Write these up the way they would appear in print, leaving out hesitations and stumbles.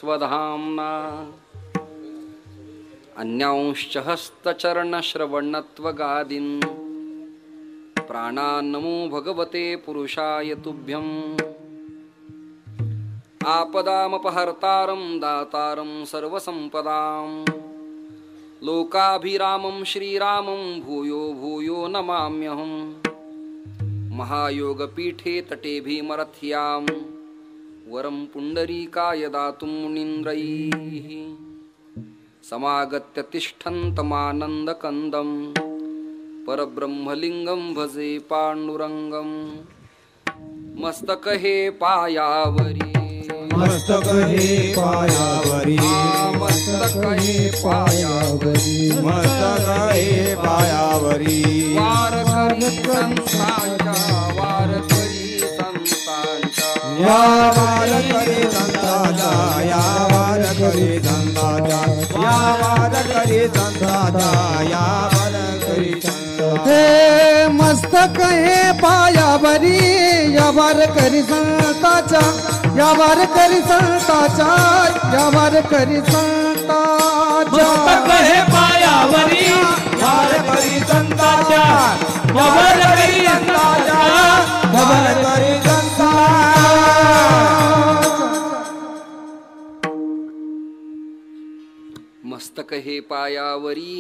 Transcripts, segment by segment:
स्वधाम्ना अन्यांश्च हस्तचरणश्रवणत्वगादीन् प्राणान्नमो भगवते पुरुषाय तुभ्यम् आपदामपहर्तारं दातारं सर्वसम्पदां लोकाभिरामं श्रीरामं भूयो भूयो नमाम्यहम् महायोगपीठे तटे भीमरथ्यां वरं पुण्डरीकाय दातुं मुनीन्द्रैः समागत्य तिष्ठन्तमानन्दकन्दं परब्रह्मलिङ्गं भजे पाण्डुरङ्गं मस्तकहे पायावरी मस्तकहे पायावरी मस्तकहे पायावरी मस्तकहे पायावरी वारकरी संतांच्या वारकरी संतांच्या या वारकरी संतांच्या या वारकरी संतांच्या या वारकरी संतांच्या या वारकरी संतांच्या हे मस्तक हे पायावरी या वारकरी संतांच्या या वारकरी संतांच्या या वारकरी संतांच्या मस्तक हे पायावरी वारकरी संतांच्या या वारकरी संतांच्या वारकरी संतांच्या मस्तक हे पायावरी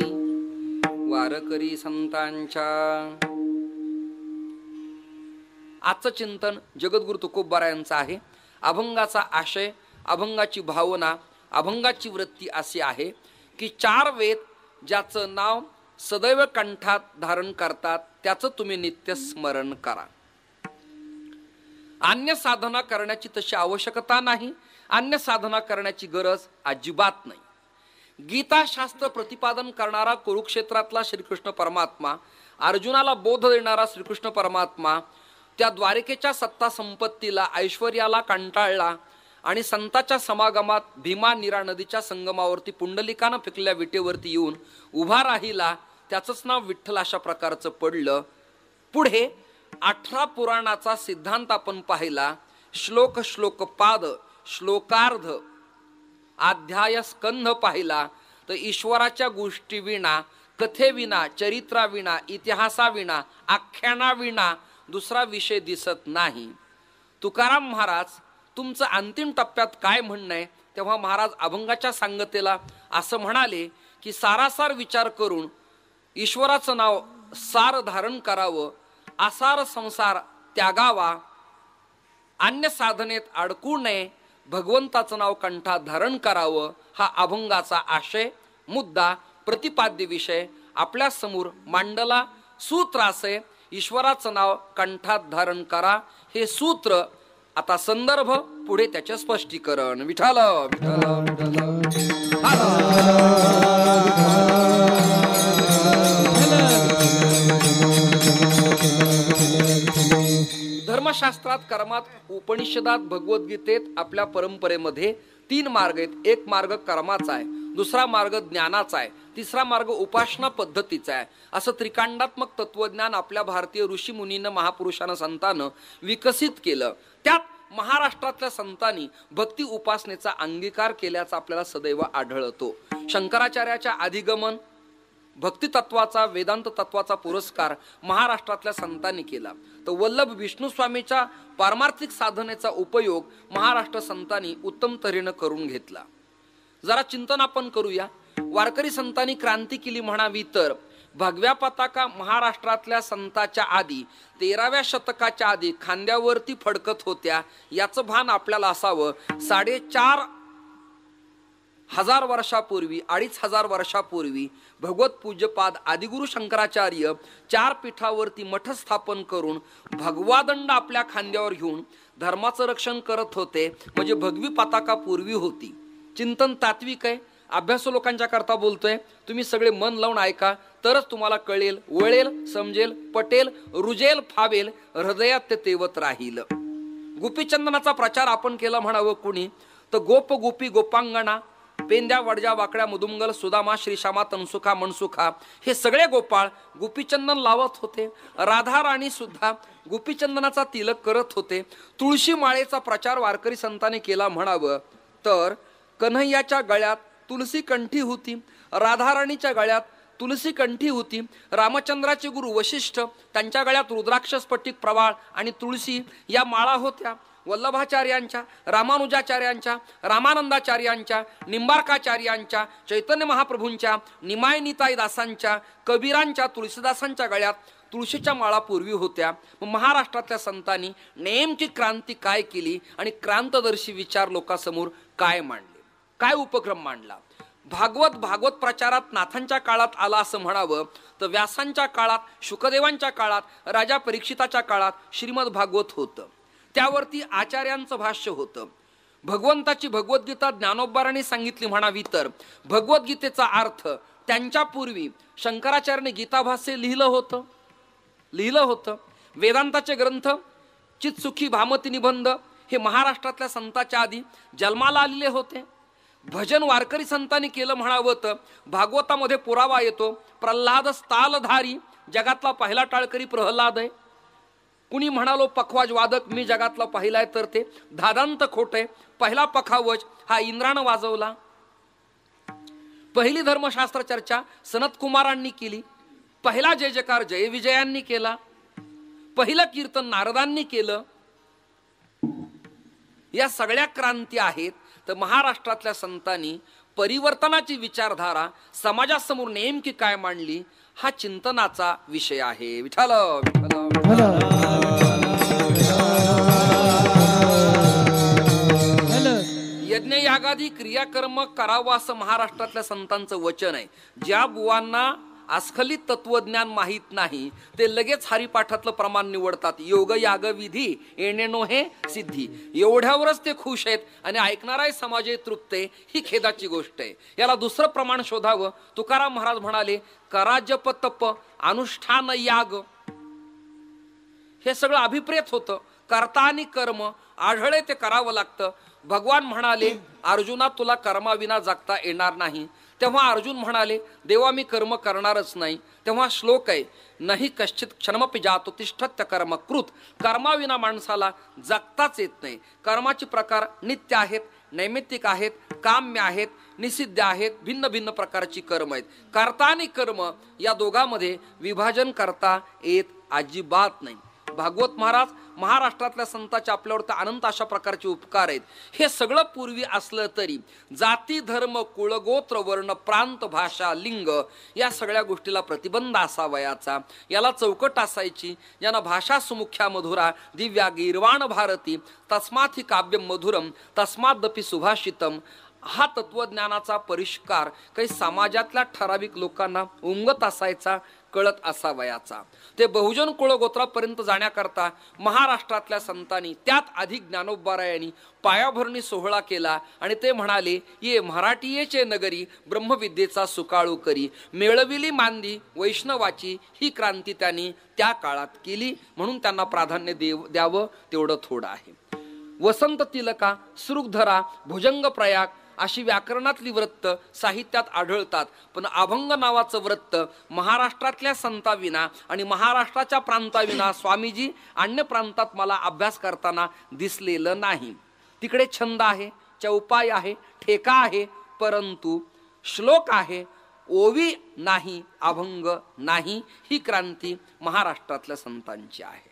वारकरी संतांच्या. आजचं चिंतन जगद्गुरु तुकोबा यांचं आहे. अभंगाचा आशय, अभंगाची भावना, अभंगाची वृत्ती अशी आहे की 4 वेद ज्याचं नाव सदैव कंठात धारण करतात त्याचं तुम्ही नित्य स्मरण करा. अन्य साधना करण्याची तशी आवश्यकता नाही, अन्य साधना करण्याची गरज अजिबात नाही. गीताशास्त्र प्रतिपादन करणारा कुरुक्षेत्रातला श्रीकृष्ण परमात्मा, अर्जुनाला बोध देणारा श्रीकृष्ण परमात्मा त्या द्वारकेच्या सत्ता संपत्तीला, ऐश्वर्याला कंटाळला आणि संतांच्या समागमात भीमा नीरा नदीच्या संगमावरती पुंडलिकानं फेकलेल्या विटेवरती येऊन उभा राहिला. त्याचंच नाव विठ्ठल अशा प्रकारचं पडलं. पुढे 18 पुराणाचा सिद्धांत आपण पाहिला. श्लोक श्लोकपाद श्लोकार्ध अध्याय स्कंध पाहिला तर ईश्वराच्या गोष्टी विना, कथेविना, चरित्राविना, इतिहासाविना, आख्यानाविना दुसरा विषय दिसत नाही. तुकाराम महाराज तुमचं अंतिम टप्प्यात काय म्हणणं आहे तेव्हा महाराज अभंगाच्या सांगतेला असं म्हणाले की सारासार विचार करून ईश्वराचं नाव सार धारण करावं, आसार संसार त्यागावा, अन्य साधनेत अडकू नये, भगवंताचं नाव कंठात धारण करावं हा अभंगाचा आशय, मुद्दा, प्रतिपाद्य विषय आपल्या समोर मांडला. सूत्र असे, ईश्वराचं नाव कंठात धारण करा हे सूत्र. आता संदर्भ, पुढे त्याचे स्पष्टीकरण. विठ्ठल विठ्ठल धर्मशास्त्रात, कर्मात, उपनिषदात, भगवद्गीतेत आपल्या परंपरेमध्ये 3 मार्ग आहेत. एक मार्ग कर्माचा आहे, दुसरा मार्ग ज्ञानाचा आहे, तिसरा मार्ग उपासना पद्धतीचा आहे. असं त्रिकांडात्मक तत्वज्ञान आपल्या भारतीय ऋषी मुनींना, महापुरुषांना, संतांना विकसित केलं. त्यात महाराष्ट्रातल्या संतांनी भक्ती उपासनेचा अंगीकार केल्याचा आपल्याला सदैव आढळतो. शंकराचार्याच्या अधिगमन भक्ती तत्वाचा, वेदांत तत्वाचा पुरस्कार महाराष्ट्रातल्या संतांनी केला. तर वल्लभ विष्णू स्वामीच्या पारमार्थिक साधनेचा उपयोग महाराष्ट्र संतांनी उत्तम तऱ्हेनं करून घेतला. जरा चिंतन आपण करूया. वारकरी संतांनी क्रांती केली म्हणावी तर भगव्या पताका महाराष्ट्रातल्या संतांच्या आधी 13व्या शतकाच्या आधी खांद्यावरती फडकत होत्या याचं भान आपल्याला असावं. 4,500 वर्षापूर्वी, 2,500 वर्षापूर्वी भगवत पूज्यपाद आदिगुरु शंकराचार्य 4 पीठावरती मठ स्थापन करून भगवादंड आपल्या खांद्यावर घेऊन धर्माचं रक्षण करत होते. म्हणजे भगवी पताका पूर्वी होती. चिंतन तात्विक आहे, अभ्यासू लोकांच्या करता बोलतोय. तुम्ही सगळे मन लावून ऐका तरच तुम्हाला कळेल, वळेल, समजेल, पटेल, रुजेल, फावेल, हृदयात ते तेवत राहील. गोपीचंदनाचा प्रचार आपण केला म्हणावं कुणी तर गोप गोपी गोपांगणा, पेंद्या वडजा वाकड्या मुदुमगल सुदामा श्रीशामा तनसुखा मनसुखा हे सगळे गोपाळ गोपीचंदन लावत होते. राधा राणी सुद्धा गोपीचंदनाचा तिलक करत होते. तुळशी माळेचा प्रचार वारकरी संतांनी केला म्हणावं तर कन्हैयाच्या गळ्यात तुलसी कंठी होती, राधाराणीच्या गळ्यात तुलसी कंठी होती, रामचंद्राचे गुरु वशिष्ठ त्यांच्या गळ्यात रुद्राक्ष स्फटिक प्रवाळ आणि तुळशी या माळा होत्या, वल्लभाचार्यांच्या, रामानुजाचार्यांच्या, रामानंदाचार्यांच्या, निंबार्काचार्यांच्या, चैतन्य महाप्रभूंच्या, निमाय निताई दासांच्या, कबीरांच्या, तुळशीदासांच्या गळ्यात तुळशीच्या माळा पूर्वी होत्या. महाराष्ट्रातल्या संतांनी नेमकी क्रांती काय केली आणि क्रांतदर्शी विचार लोकांसमोर काय मांडले, काय उपक्रम मांडला. भागवत प्रचारात नाथांच्या काळात आला असं म्हणावं तर व्यासांच्या काळात, शुकदेवांच्या काळात, राजा परीक्षिताच्या काळात श्रीमद भागवत होतं. त्यावरती आचार्यांचं भाष्य होतं. भगवंताची भगवद्गीता ज्ञानोबारांनी सांगितली म्हणावी तर भगवद्गीतेचा अर्थ त्यांच्या पूर्वी शंकराचार्याने गीताभाष्य लिहिलं होतं. वेदांताचे ग्रंथ चित्सुखी भामती निबंध हे महाराष्ट्रातल्या संतांच्या आधी जन्माला आलेले होते. भजन वारकरी संतांनी केलं म्हणावं तर भागवतामध्ये पुरावा येतो. प्रल्हाद स्थालधारी, जगातला पहिला टाळकरी प्रल्हाद आहे. कुणी म्हणालो पखवाज वादक मी जगातला पहिलाय तर ते धादांत खोट आहे. पहिला पखावज हा इंद्रानं वाजवला. पहिली धर्मशास्त्र चर्चा सनत कुमारांनी केली. पहिला जय जयकार जय विजयांनी केला. पहिलं कीर्तन नारदांनी केलं. या सगळ्या क्रांती आहेत. तर महाराष्ट्रातल्या संतांनी परिवर्तनाची विचारधारा समाजासमोर नेमकी काय मांडली हा चिंतनाचा विषय आहे. विठ्ठल यज्ञ यागादी क्रियाकर्म करावं असं महाराष्ट्रातल्या संतांचं वचन आहे. ज्या बुवांना अस्खलित तत्वज्ञान माहीत नाही ते लगेच हरिपाठातलं प्रमाण निवडतात. योग याग विधी येणेनो हे सिद्धी, एवढ्यावरच ते खुश आहेत आणि ऐकणाराही समाज तृप्त आहे. ही खेदाची गोष्ट आहे. याला दुसरं प्रमाण शोधावं. तुकाराम महाराज म्हणाले करा जप तप अनुष्ठान याग. हे सगळं अभिप्रेत होतं. कर्ता आणि कर्म आढळे ते करावं लागतं. भगवान म्हणाले अर्जुना तुला कर्माविना जगता येणार नाही. तेव्हा अर्जुन म्हणाले देवा मी कर्म करणारच नाही. तेव्हा श्लोक आहे नाही कश्चित क्षणमपि जातो तिष्ठत्य कर्म कृत. कर्माविना माणसाला जगताच येत नाही. कर्माचे प्रकार नित्य आहेत, नैमित्तिक आहेत, काम्य आहेत, निषिद्ध आहेत. भिन्न भिन्न प्रकारची कर्म आहेत. कर्ता आणि कर्म या दोघांमध्ये विभाजन करता येत अजिबात नाही. भागवत महाराज महाराष्ट्रातल्या संतांच्या आपल्यावर अनंत अशा प्रकारचे उपकार आहेत. हे सगळं पूर्वी असलं तरी जाती धर्म कुळ गोत्र वर्ण प्रांत भाषा लिंग या सगळ्या गोष्टीला प्रतिबंध असावयाचा. याला चौकट असायची. ज्यांना भाषा सुमुख्या मधुरा दिव्या गीर्वाण भारती तस्मात् ही काव्यम मधुरम तस्मादपि सुभाषितम. हा तत्वज्ञानाचा परिष्कार काही समाजातल्या ठराविक लोकांना उमगत असायचा, कळत असावयाचा. ते बहुजन कुळगोत्रापर्यंत जाण्याकरता महाराष्ट्रातल्या संतांनी त्यात अधिक ज्ञानोबारायांनी पायाभरणी सोहळा केला आणि ते म्हणाले ये मराठीयेचे नगरी ब्रह्मविद्येचा सुकाळू करी. मेळविली मांदी वैष्णवाची ही क्रांती त्यांनी त्या काळात केली. म्हणून त्यांना प्राधान्य द्यावं तेवढं थोडं आहे. वसंत तिलका, सुरुगधरा, भुजंग प्रयाग अशी व्याकरणातली वृत्त साहित्यात आढळतात. पण अभंग नावाचं वृत्त महाराष्ट्रातल्या संताविना आणि महाराष्ट्राच्या प्रांताविना स्वामीजी अन्य प्रांतात मला अभ्यास करताना दिसलेलं नाही. तिकडे छंद आहे, चौपाई आहे, ठेका आहे, परंतु श्लोक आहे, ओवी नाही, अभंग नाही. ही क्रांती महाराष्ट्रातल्या संतांची आहे.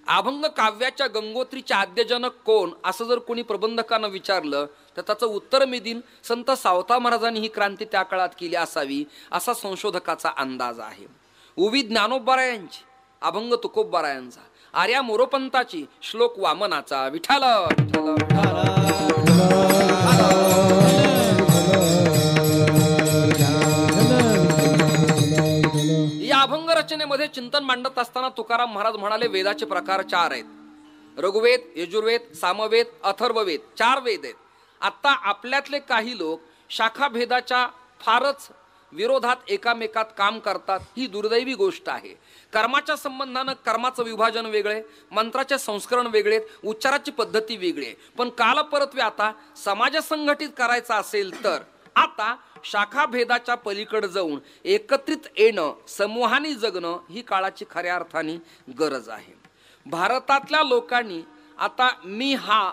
अभंग काव्याच्या गंगोत्रीचे आद्यजनक कोण असं जर कोणी प्रबंधकांना विचारलं तर त्याचं उत्तर मी देईन संत सावता महाराजांनी ही क्रांती त्या काळात केली असावी असा संशोधकाचा अंदाज आहे. उवी ज्ञानोबारायांची, अभंग तुकोबारायांचा, आर्या मोरोपंताची, श्लोक वामनाचा. विठ्ठल या अभंग रचनेमध्ये चिंतन मांडत असताना तुकाराम महाराज म्हणाले वेदाचे प्रकार 4 आहेत. ऋग्वेद, यजुर्वेद, सामवेद, अथर्ववेद 4 वेद आहेत. आता आपल्यातले काही लोक शाखाभेदाच्या फारच विरोधात एकामेकात काम करतात. ही दुर्दैवी गोष्ट आहे. कर्माच्या संबंधानं कर्माचं विभाजन वेगळे, मंत्राचे संस्करण वेगळे, उच्चाराची पद्धती वेगळी. पण कालपरत्वे आता समाज संघटित करायचा असेल तर आता शाखाभेदाच्या पलीकडे जाऊन एकत्रित येणं, समूहाने जगणं ही काळाची खऱ्या अर्थाने गरज आहे. भारतातल्या लोकांनी आता मी हा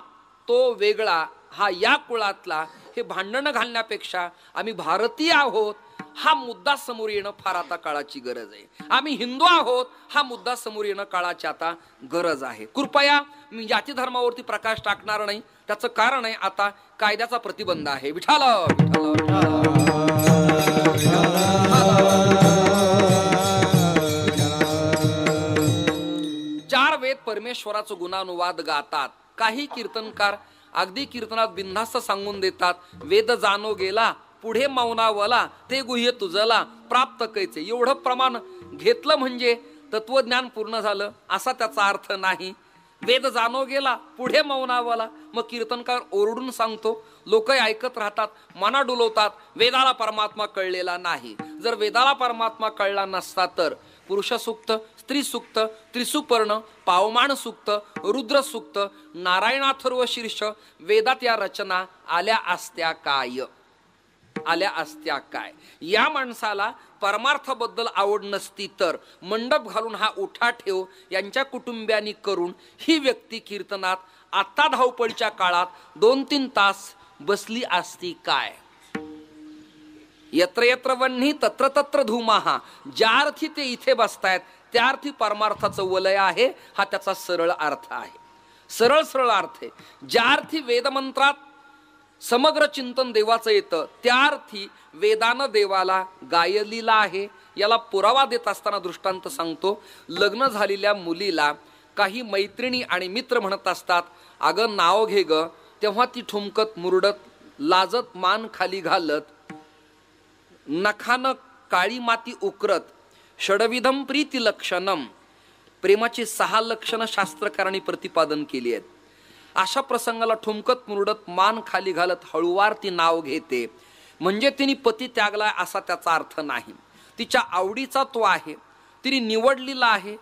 तो वेगळा हा या कुळातला हे भांडणं घालण्यापेक्षा आम्ही भारतीय आहोत हा मुद्दा समोर येणं फार आता काळाची गरज आहे. आम्ही हिंदू आहोत हा मुद्दा समोर येणं काळाची आता गरज आहे. कृपया मी जाती धर्मावरती प्रकाश टाकणार नाही. त्याचं कारण आहे आता कायद्याचा प्रतिबंध आहे. विठाल चार वेद परमेश्वराचं गुणानुवाद गातात. काही कीर्तनकार अगदी कीर्तनात बिनधास्त सांगून देतात, वेद जाणो गेला पुढे मौनावला ते गुह्य तुझला प्राप्त कैचे. एवढं प्रमाण घेतलं म्हणजे तत्वज्ञान पूर्ण झालं असा त्याचा अर्थ नाही. वेद जाणो गेला पुढे मौनावला. मग कीर्तनकार ओरडून सांगतो, लोक ऐकत राहतात, मना डुलवतात, वेदाला परमात्मा कळलेला नाही. जर वेदाला परमात्मा कळला नसता तर पुरुष सूक्त, स्त्री सूक्त, त्रिसुपर्ण, पावमाण सूक्त, रुद्र सूक्त, नारायणाथर्व शीर्ष वेदात या रचना आल्या असत्या काय? आल्या असत्या काय? या माणसाला परमार्थाबद्दल आवड नसती तर मंडप घालून हा उठा ठेव यांच्या कुटुंबियांनी करून ही व्यक्ती कीर्तनात आता धावपळीच्या काळात 2-3 तास बसली असती काय? यत्र यत्र वन्ही तत्र तत्र धूमाहा. ज्या अर्थी ते इथे बसतायत त्या अर्थी परमार्थाचं वलय आहे. हा त्याचा सरळ अर्थ आहे. सरळ सरळ अर्थ आहे. ज्या अर्थी वेदमंत्रात समग्र चिंतन देवाचं येतं त्या अर्थी वेदानं देवाला गायलीला आहे. याला पुरावा देत असताना दृष्टांत सांगतो. लग्न झालेल्या मुलीला काही मैत्रिणी आणि मित्र म्हणत असतात, अगं नाव घे ग. तेव्हा ती ठुमकत मुरडत लाजत मान खाली घालत नखानं काळी माती उकरत षडविधम प्रीती लक्षणम. प्रेमाची 6 लक्षणं शास्त्रकारांनी प्रतिपादन केली आहेत. अशा प्रसंगाला ठुमकत मुरडत मान खाली घालत हळूवार ती नाव घेते म्हणजे तिने पती त्यागलाय असा त्याचा अर्थ नाही. तिच्या आवडीचा तो आहे, तिने निवडलेला आहे,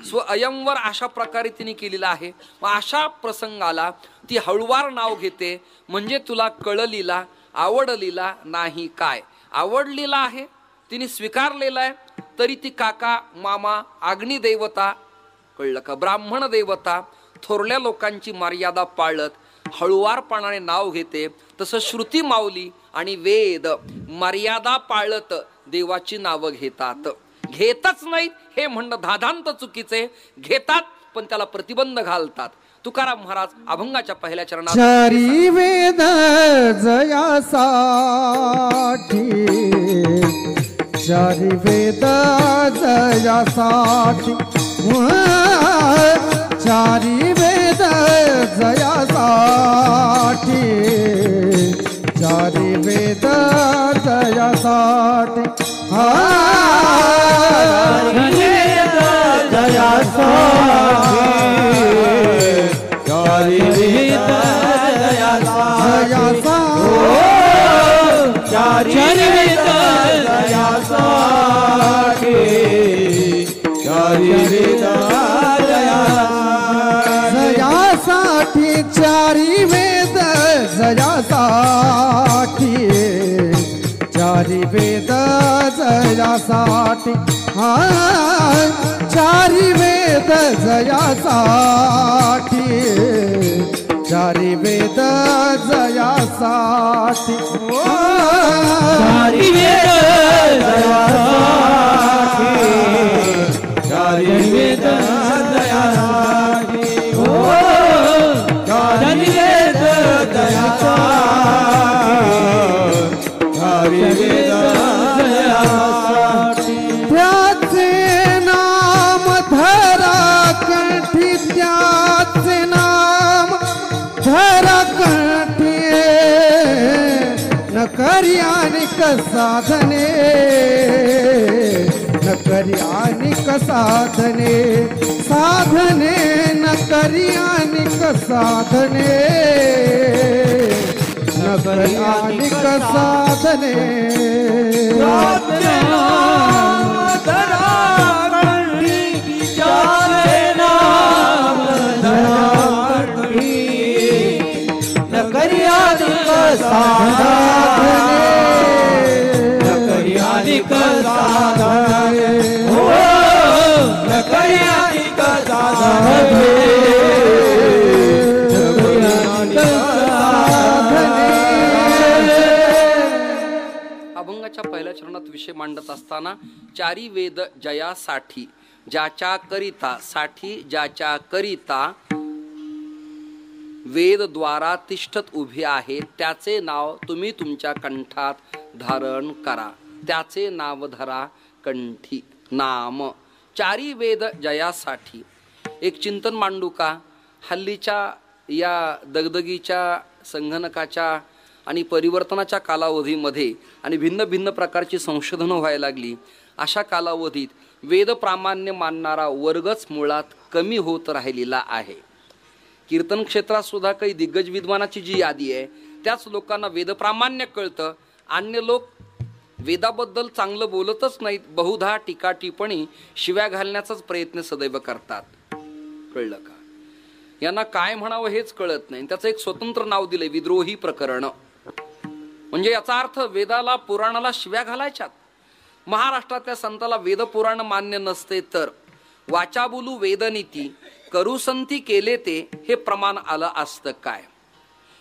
स्वयंवर अशा प्रकारे तिने केलेला आहे. मग अशा प्रसंगाला ती हळूवार नाव घेते म्हणजे तुला कळलीला आवडलीला नाही काय? आवडलेला आहे, तिने स्वीकारलेला आहे, तरी ती काका मामा अग्निदेवता कळलं का ब्राह्मण देवता थोरल्या लोकांची मर्यादा पाळत हळुवारपणाने नाव घेते. तसं श्रुती माऊली आणि वेद मर्यादा पाळत देवाची नावं घेतात. घेतच नाहीत हे म्हणणं धादांत चुकीचे. घेतात पण त्याला प्रतिबंध घालतात. तुकाराम महाराज अभंगाच्या पहिल्या चरणात चारी वेद जयासाठी, चारी वेद जयासाठी, चारी वेद जयासाठी, चारी वेद जयासाठी, चारी वेद जयासाठी, चारी वेद जयासाठी, चारी वेद जयासाठी, चारी वेद जयासाठी, चारी वेद जयासाठी, चारी वेद जयासाठी, चारी वेद जयासाठी, चारी वेद जयासाठी, चारी वेद जयासाठी. त्याचे नाम धरा कंठी, त्याचे नाम धरा कंठी, न करी अनिक साधने, न करी अनिक साधने, साधने न करी अनिक साधने, न करी अनिक साधने. अभंगाच्या पहिल्या चरणात विषय मांडत असताना चारी वेद जयासाठी, ज्याच्या करिता, साठी ज्याच्या करिता वेद द्वारा तिष्ठत उभे आहे, त्याचे नाव तुम्ही तुमच्या कंठात धारण करा. त्याचे नाव धरा कंठी. नाम चारी वेद जयासाठी. एक चिंतन मांडू का? हल्लीच्या या दगदगीच्या, संगणकाच्या आणि परिवर्तनाच्या कालावधीमध्ये आणि भिन्न भिन्न प्रकारची संशोधनं व्हायला लागली. अशा कालावधीत वेद प्रामाण्य मानणारा वर्गच मुळात कमी होत राहिलेला आहे. कीर्तन क्षेत्रात सुद्धा काही दिग्गज विद्वानाची जी यादी आहे, त्याच लोकांना वेदप्रामाण्य कळतं. अन्य लोक वेदाबद्दल चांगलं बोलतच नाहीत, बहुधा टीका टिप्पणी, शिव्या घालण्याचाच प्रयत्न सदैव करतात. कळलं का? यांना काय म्हणावं हेच कळत नाही. त्याचं एक स्वतंत्र नाव दिलंय, विद्रोही प्रकरण. म्हणजे याचा अर्थ वेदाला, पुराणाला शिव्या घालायच्यात. महाराष्ट्रातल्या संताला वेद पुराण मान्य नसते तर वाचा बोलू वेदनीती, करुसंती केले ते, हे प्रमाण आलं असतं काय?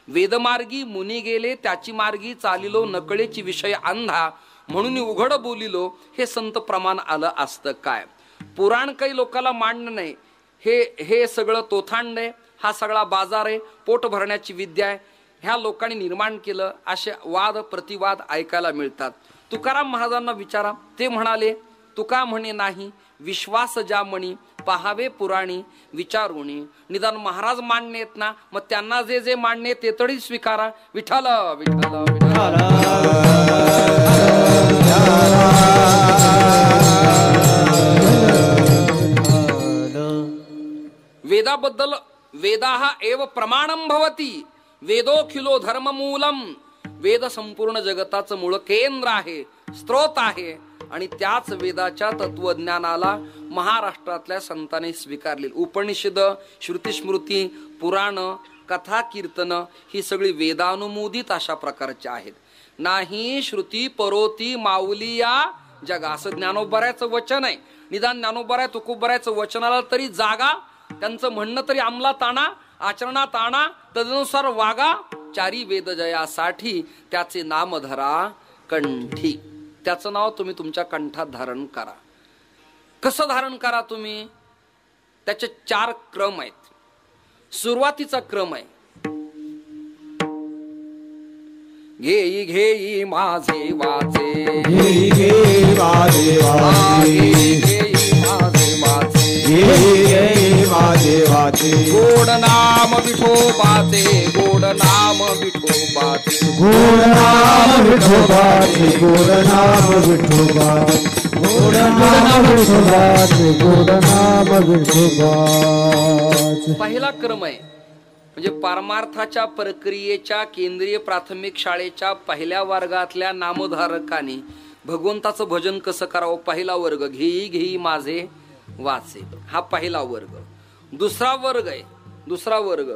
वेदमार्गी मुनी गेले, त्याची मार्गी चालिलो, नकळेची विषय अंधा, म्हणून उघड बोलिलो, हे संत प्रमाण आलं असतं काय? पुराण काही लोकांना मांडणं नाही, हे सगळं तोथांड आहे, हा सगळा बाजार आहे, पोट भरण्याची विद्या आहे, ह्या लोकांनी निर्माण केलं. असे वाद प्रतिवाद ऐकायला मिळतात. तुकाराम महाराजांना विचारा, ते म्हणाले, तुका म्हणे नाही विश्वास ज्या म्हणी, पहावे पुराणी विचारुणी. निदान महाराज मान्य आहेत ना, मग त्यांना जे जे मान्य ते तरी स्वीकारा. विठ्ठल विठ्ठल विठ्ठल. वेदाबद्दल, वेदाः एव प्रमाणं भवति, वेदोखिलो धर्ममूलम. वेद संपूर्ण जगताचं मूळ केंद्र आहे, स्त्रोत आहे. आणि त्याच वेदाच्या तत्वज्ञानाला महाराष्ट्रातल्या संतांनी स्वीकारले. उपनिषद, श्रुतिस्मृती, पुराण, कथा, कीर्तन ही सगळी वेदानुमोदित अशा प्रकारची आहेत. नाही श्रुती परोती माऊली या जगा, असं ज्ञानोबरायचं वचन आहे. निदान ज्ञानोबराय तुकोबरायचं वचनाला तरी जागा, त्यांचं म्हणणं तरी अंमलात आणा, आचरणात आणा, तदनुसार वागा. चारी वेद जयासाठी त्याचे नाम धरा कंठी. त्याचं नाव तुम्ही तुमच्या कंठात धारण करा. कसं धारण करा तुम्ही? त्याचे 4 क्रम आहेत. सुरुवातीचा क्रम आहे, घेई घेई माझे वाचे, घेई घेई माझे वाचे, घेई माझे वाचे, घेई घेई माझे वाचे. गोड नाम विठोबाचे, गोड नाम विठोबाचे, गोड नाम विठोबाचे, गोड नाम विठोबाचे, गोड नाम विठोबाचे, गोड नाम विठोबाचे. पहिला क्रम आहे. म्हणजे परमार्थाच्या प्रक्रियेच्या केंद्रीय प्राथमिक शाळेच्या पहिल्या वर्गातल्या नामधारकांनी भगवंताचं भजन कसं करावं, पहिला वर्ग घेई घेई माझे वाचे, हा पहिला वर्ग. दुसरा वर्ग आहे, दुसरा वर्ग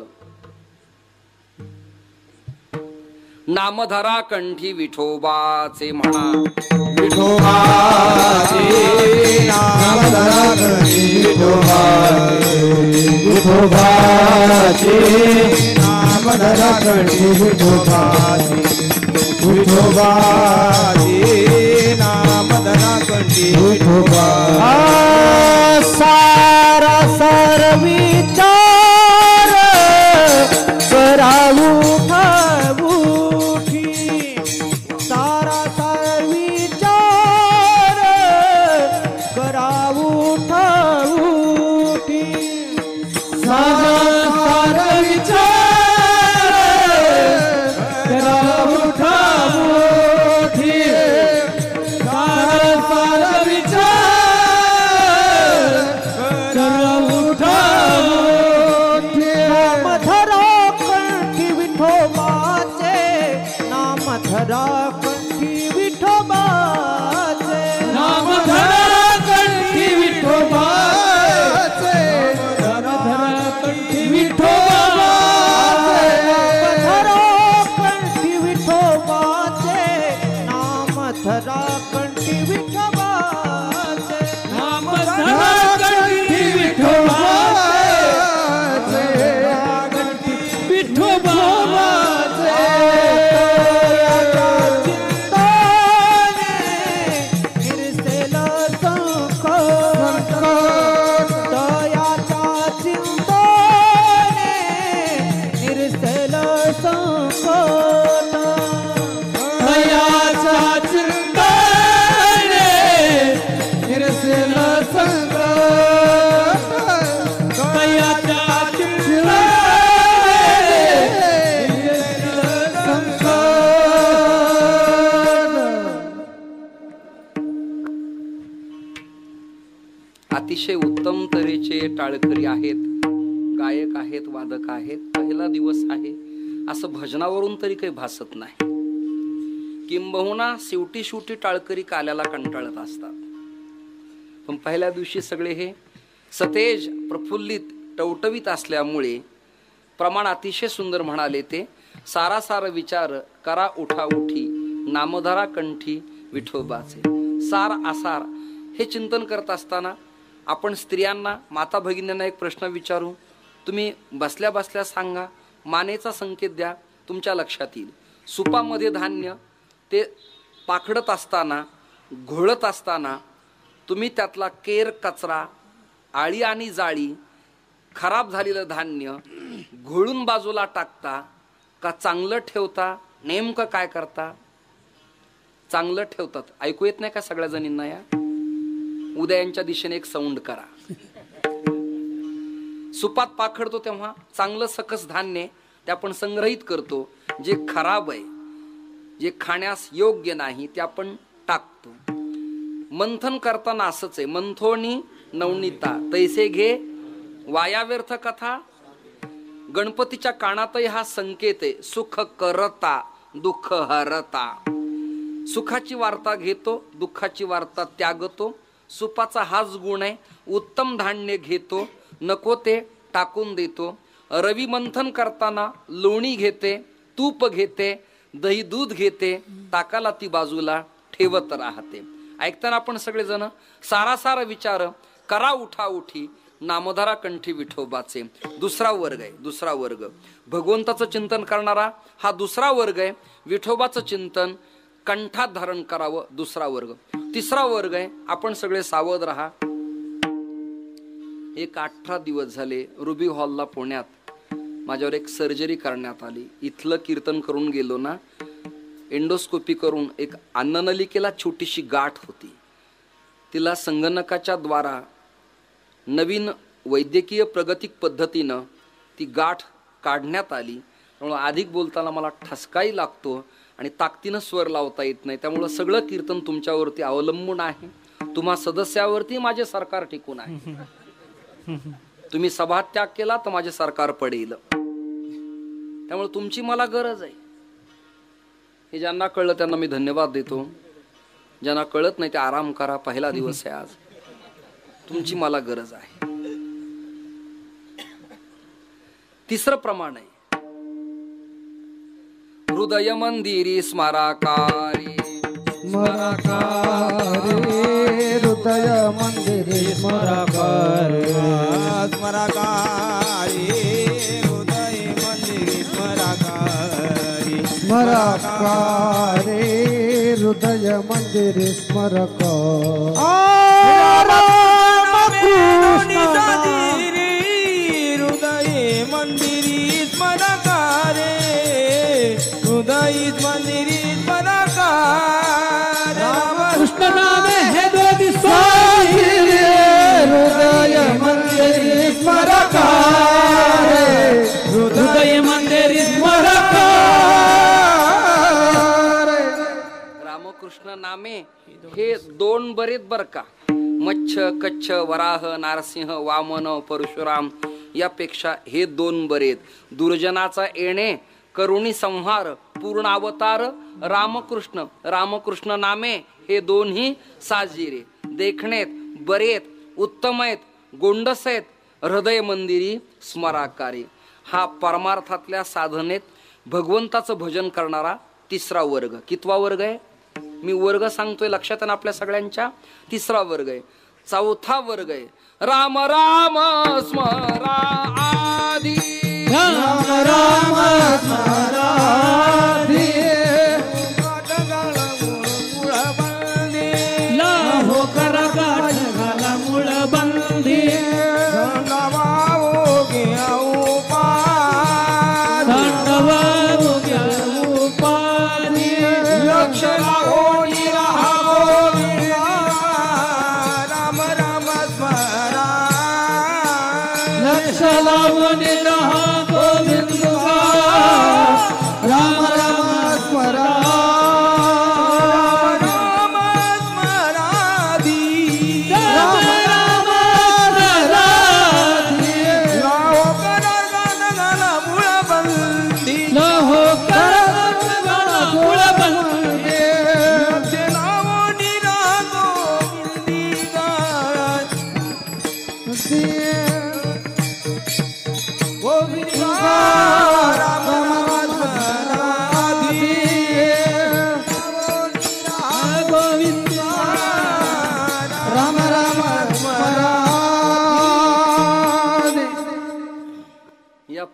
नामधरा कंठी विठोबाचे म्हणा, विठोबाचे नामधरा कंठी विठोबाचे, विठोबाचे नामधरा कंठी विठोबाचे, विठोबाचे नामधरा कंठी विठोबाचे. सारा सार विचार करावू ठाऊठी, सारा सार विचार करावू ठाऊठी, सारा सार विचार करावू ठाऊठी, सारा सार विचार करावू ठाऊठी. नामधरा कंठी विठोबाचे, नामधरा कंठी विठोबाचे, नामधरा कंठी विठोबाचे, नामधरा कंठी विठोबाचे, नामधरा कंठी विठोबाचे, नामधरा कंठी विठोबाचे, नामधरा कंठी विठोबाचे, कंठी विठोबाचे. चिंताने अतिशय उत्तम तऱ्हेचे टाळकरी आहेत, गायक आहेत, वादक आहेत. पहिला दिवस आहे असं भजनावरून तरी काही भासत नाही. किंबहुना शेवटी टाळकरी काल्याला कंटाळत असतात. पण पहिल्या दिवशी सगळे हे सतेज, प्रफुल्लित, टवटवीत असल्यामुळे प्रमाण अतिशय सुंदर म्हणाले ते. सारासार विचार करा उठा उठी, नामधरा कंठी विठोबाचे. सार आसार हे चिंतन करत असताना आपण स्त्रियांना, माता भगिनींना एक प्रश्न विचारू. तुम्ही बसल्या बसल्या सांगा, मानेचा संकेत द्या, तुमच्या लक्षात येईल. सुपामध्ये धान्य ते पाखडत असताना, घोळत असताना तुम्ही त्यातला केर, कचरा, आळी आणि जाळी, खराब झालेलं धान्य घोळून बाजूला टाकता का चांगलं ठेवता? नेमकं काय करता? चांगलं ठेवतात. ऐकू येत नाही का सगळ्या जणींना? या उदयांच्या दिशेने एक साऊंड करा. सुपात पाखडतो तेव्हा चांगलं सकस धान्य ते आपण संग्रहित करतो. जे खराब आहे, जे खाण्यास योग्य नाही, ते आपण टाकतो. मंथन करताना असंच आहे. मंथोनी नवनीता तैसे घे वाया व्यर्थ कथा. गणपतीच्या कानातही हा संकेत आहे. सुख करता दुःख हरता. सुखाची वार्ता घेतो, दुःखाची वार्ता त्यागतो. सुपाचा हाच गुण आहे. उत्तम धान्य घेतो, नको ते टाकून देतो. रवी मंथन करताना लोणी घेते, तूप घेते, दही दूध घेते, टाकाला ती बाजूला ठेवत राहते. ऐकताना आपण सगळेजण सारासार विचार करा उठा उठी, नामधरा कंठी विठोबाचे. दुसरा वर्ग आहे. दुसरा वर्ग भगवंताचं चिंतन करणारा हा दुसरा वर्ग आहे. विठोबाचं चिंतन कंठात धारण करावं, दुसरा वर्ग. तिसरा वर्ग आहे. आपण सगळे सावध राहा. एक 18 दिवस झाले रुबी हॉलला पुण्यात माझ्यावर एक सर्जरी करण्यात आली. इथलं कीर्तन करून गेलो ना, एंडोस्कोपी करून एक अन्ननलिकेला छोटीशी गाठ होती. तिला संगणकाच्या द्वारा नवीन वैद्यकीय प्रगतिक पद्धतीनं ती गाठ काढण्यात आली. त्यामुळे अधिक बोलताना मला ठसकाही लागतो आणि ताकदीनं स्वर लावता येत नाही. त्यामुळं सगळं कीर्तन तुमच्यावरती अवलंबून आहे. तुम्हा सदस्यावरती माझे सरकार टिकून आहे. तुम्ही सभात्याग केला तर माझे सरकार पडेल. त्यामुळे तुमची मला गरज आहे. हे ज्यांना कळलं त्यांना मी धन्यवाद देतो. ज्यांना कळत नाही ते आराम करा. पहिला दिवस आहे आज. तुमची मला गरज आहे. तिसरं प्रमाण आहे. हृदय मंदिरी स्मराकारी. स्मराकारी हृदय मंदिरे स्मराकारी. स्मराकारी हृदय मंदिरे स्मराकारी. स्मराकारी हृदय मंदिरे स्मराकारी. हृदय मंदिरी स्मराकारी. हृदय मंदिरी स्मराकारी. कृष्ण नाम हे दो दिशा. हृदय मंदिरे स्मराकारी. हृदय मंदिर स्मरक. रामकृष्ण नामे हे दोन बरेत बर का. मच्छ, कच्छ, वराह, नारसिंह, वामन, परशुराम यापेक्षा हे दोन बरेत. दुर्जनाचा येणे, करुणी संहार, पूर्ण अवतार रामकृष्ण. रामकृष्ण नामे हे दोन्ही साजिरे. देखणेत बरेत, उत्तम आहेत, गोंडस आहेत. हृदय मंदिरी स्मराकारी. हा परमार्थातल्या साधनेत भगवंताचं भजन करणारा तिसरा वर्ग. कितवा वर्ग आहे? मी वर्ग सांगतोय, लक्षात आहे ना आपल्या सगळ्यांच्या? तिसरा वर्ग आहे. चौथा वर्ग आहे राम राम स्मरा आधी. राम राम स्मराधी. लाहो करा गाठ घाला मूळ बंदी. दंडवावो घ्या उपाधी. लक्ष लावून राहा राम राम स्मरा. लक्ष लावून रहा गोविंदा. राम राम स्मरा. राम स्मराधी. राम राम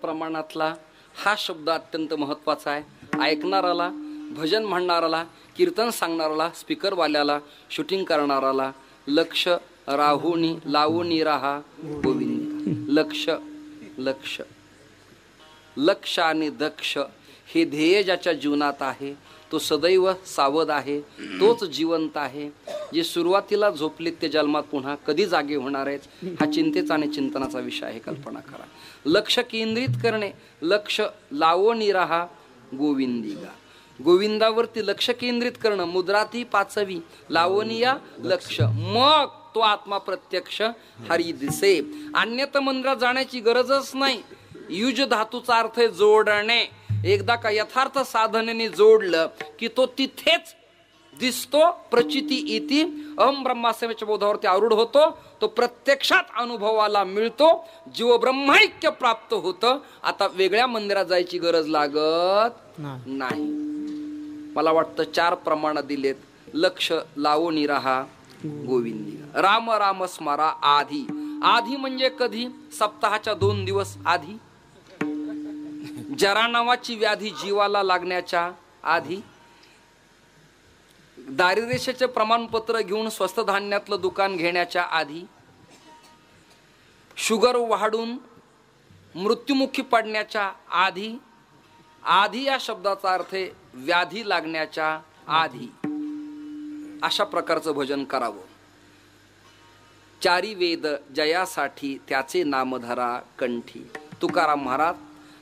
प्रमाणातला हा शब्द अत्यंत महत्वाचा आहे. ऐकणाराला, भजन म्हणणाराला, कीर्तन सांगणाराला, स्पीकरवाल्याला, शूटिंग करणाराला लक्ष राहुनी लावूनी राहा गोविंद. लक्ष लक्ष लक्ष आणि दक्ष हे ध्येय ज्याच्या जीवनात आहे तो सदैव सावध आहे, तोच जिवंत आहे. जे सुरुवातीला झोपलेत ते जन्मात पुन्हा कधी जागे होणार आहेत हा चिंतेचा आणि चिंतनाचा विषय आहे. कल्पना करा. लक्ष केंद्रित करणे, लक्ष लावूनी राहा गोविंदिगा. गोविंदावरती लक्ष केंद्रित करणं, मुद्रा ती पाचवी, लावणीया लक्ष, मग तो आत्मा प्रत्यक्ष हरी दिसे. अन्यथा मंदिरात जाण्याची गरजच नाही. युज धातूचा अर्थ आहे जोडणे. एकदा का यथार्थ साधनेने जोडलं की तो तिथेच दिसतो, प्रचिती इति अहम ब्रह्मास्मीच्या बोधावरती आरूढ होतो, तो प्रत्यक्षात अनुभवाला मिळतो, जीव ब्रह्मैक्य प्राप्त होतं. आता वेगळ्या मंदिरात जायची गरज लागत नाही. मला वाटतं 4 प्रमाण दिलेत. लक्ष लावून राहा गोविंदी. राम राम स्मरा आधी. आधी म्हणजे कधी? सप्ताहाच्या 2 दिवस आधी, जरा नावाची व्याधी जीवाला लागण्याच्या आधी, दारिद्र्याचे प्रमाणपत्र घेऊन स्वस्त धान्यातलं दुकान घेण्याच्या आधी, शुगर वाढून मृत्युमुखी पडण्याच्या आधी. आधी या शब्दाचा अर्थ आहे व्याधी लागण्याच्या आधी. अशा प्रकारचं भजन करावं. 4 वेद जयासाठी त्याचे नाम धरा कंठी. तुकाराम महाराज,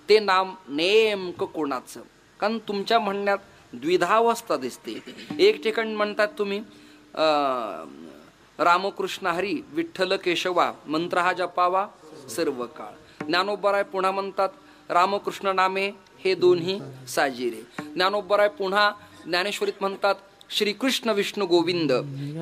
ते नाम नेमकं कोणाचं? कारण तुमच्या म्हणण्यात द्विधावस्था दिसते. एक ठिकाणी म्हणतात तुम्ही रामकृष्ण हरी विठ्ठल केशवा मंत्र हा जपावा सर्व काळ. ज्ञानोबराय पुन्हा म्हणतात रामकृष्ण नामे हे दोन्ही साजिरे. ज्ञानोबराय पुन्हा ज्ञानेश्वरीत म्हणतात श्रीकृष्ण विष्णू गोविंद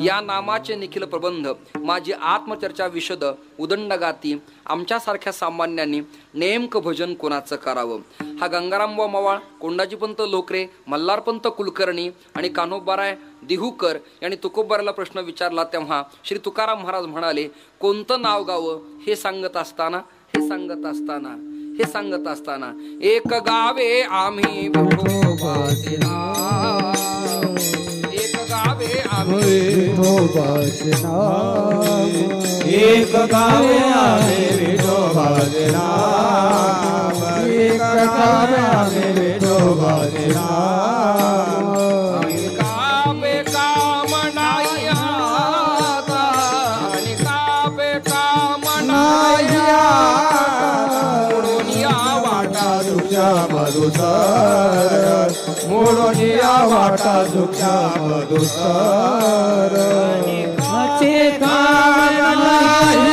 या नामाचे निखिल प्रबंध माझी आत्मचर्चा विशद उदंड गाती. आमच्यासारख्या सामान्यांनी नेमकं भजन कोणाचं करावं? हा गंगारामबा मवाळ, कोंडाजीपंत लोकरे, मल्हारपंत कुलकर्णी आणि कान्होबाराय दिहूकर यांनी तुकोबाराला प्रश्न विचारला तेव्हा श्री तुकाराम महाराज म्हणाले कोणतं नाव गावं हे सांगत असताना एक गावे आम्ही विठोबाचे नाव, एक गावे आम्ही विठोबाचे नाम, एक गावे आम्ही विठोबाचे नाम, एक गावे आम्ही विठोबाचे नाम. कापे काम नाही आता, आणि कापे काम नाही तुझ्या मधुसर मोडून या वाटा तुझ्या मधुसर. चे काम नाही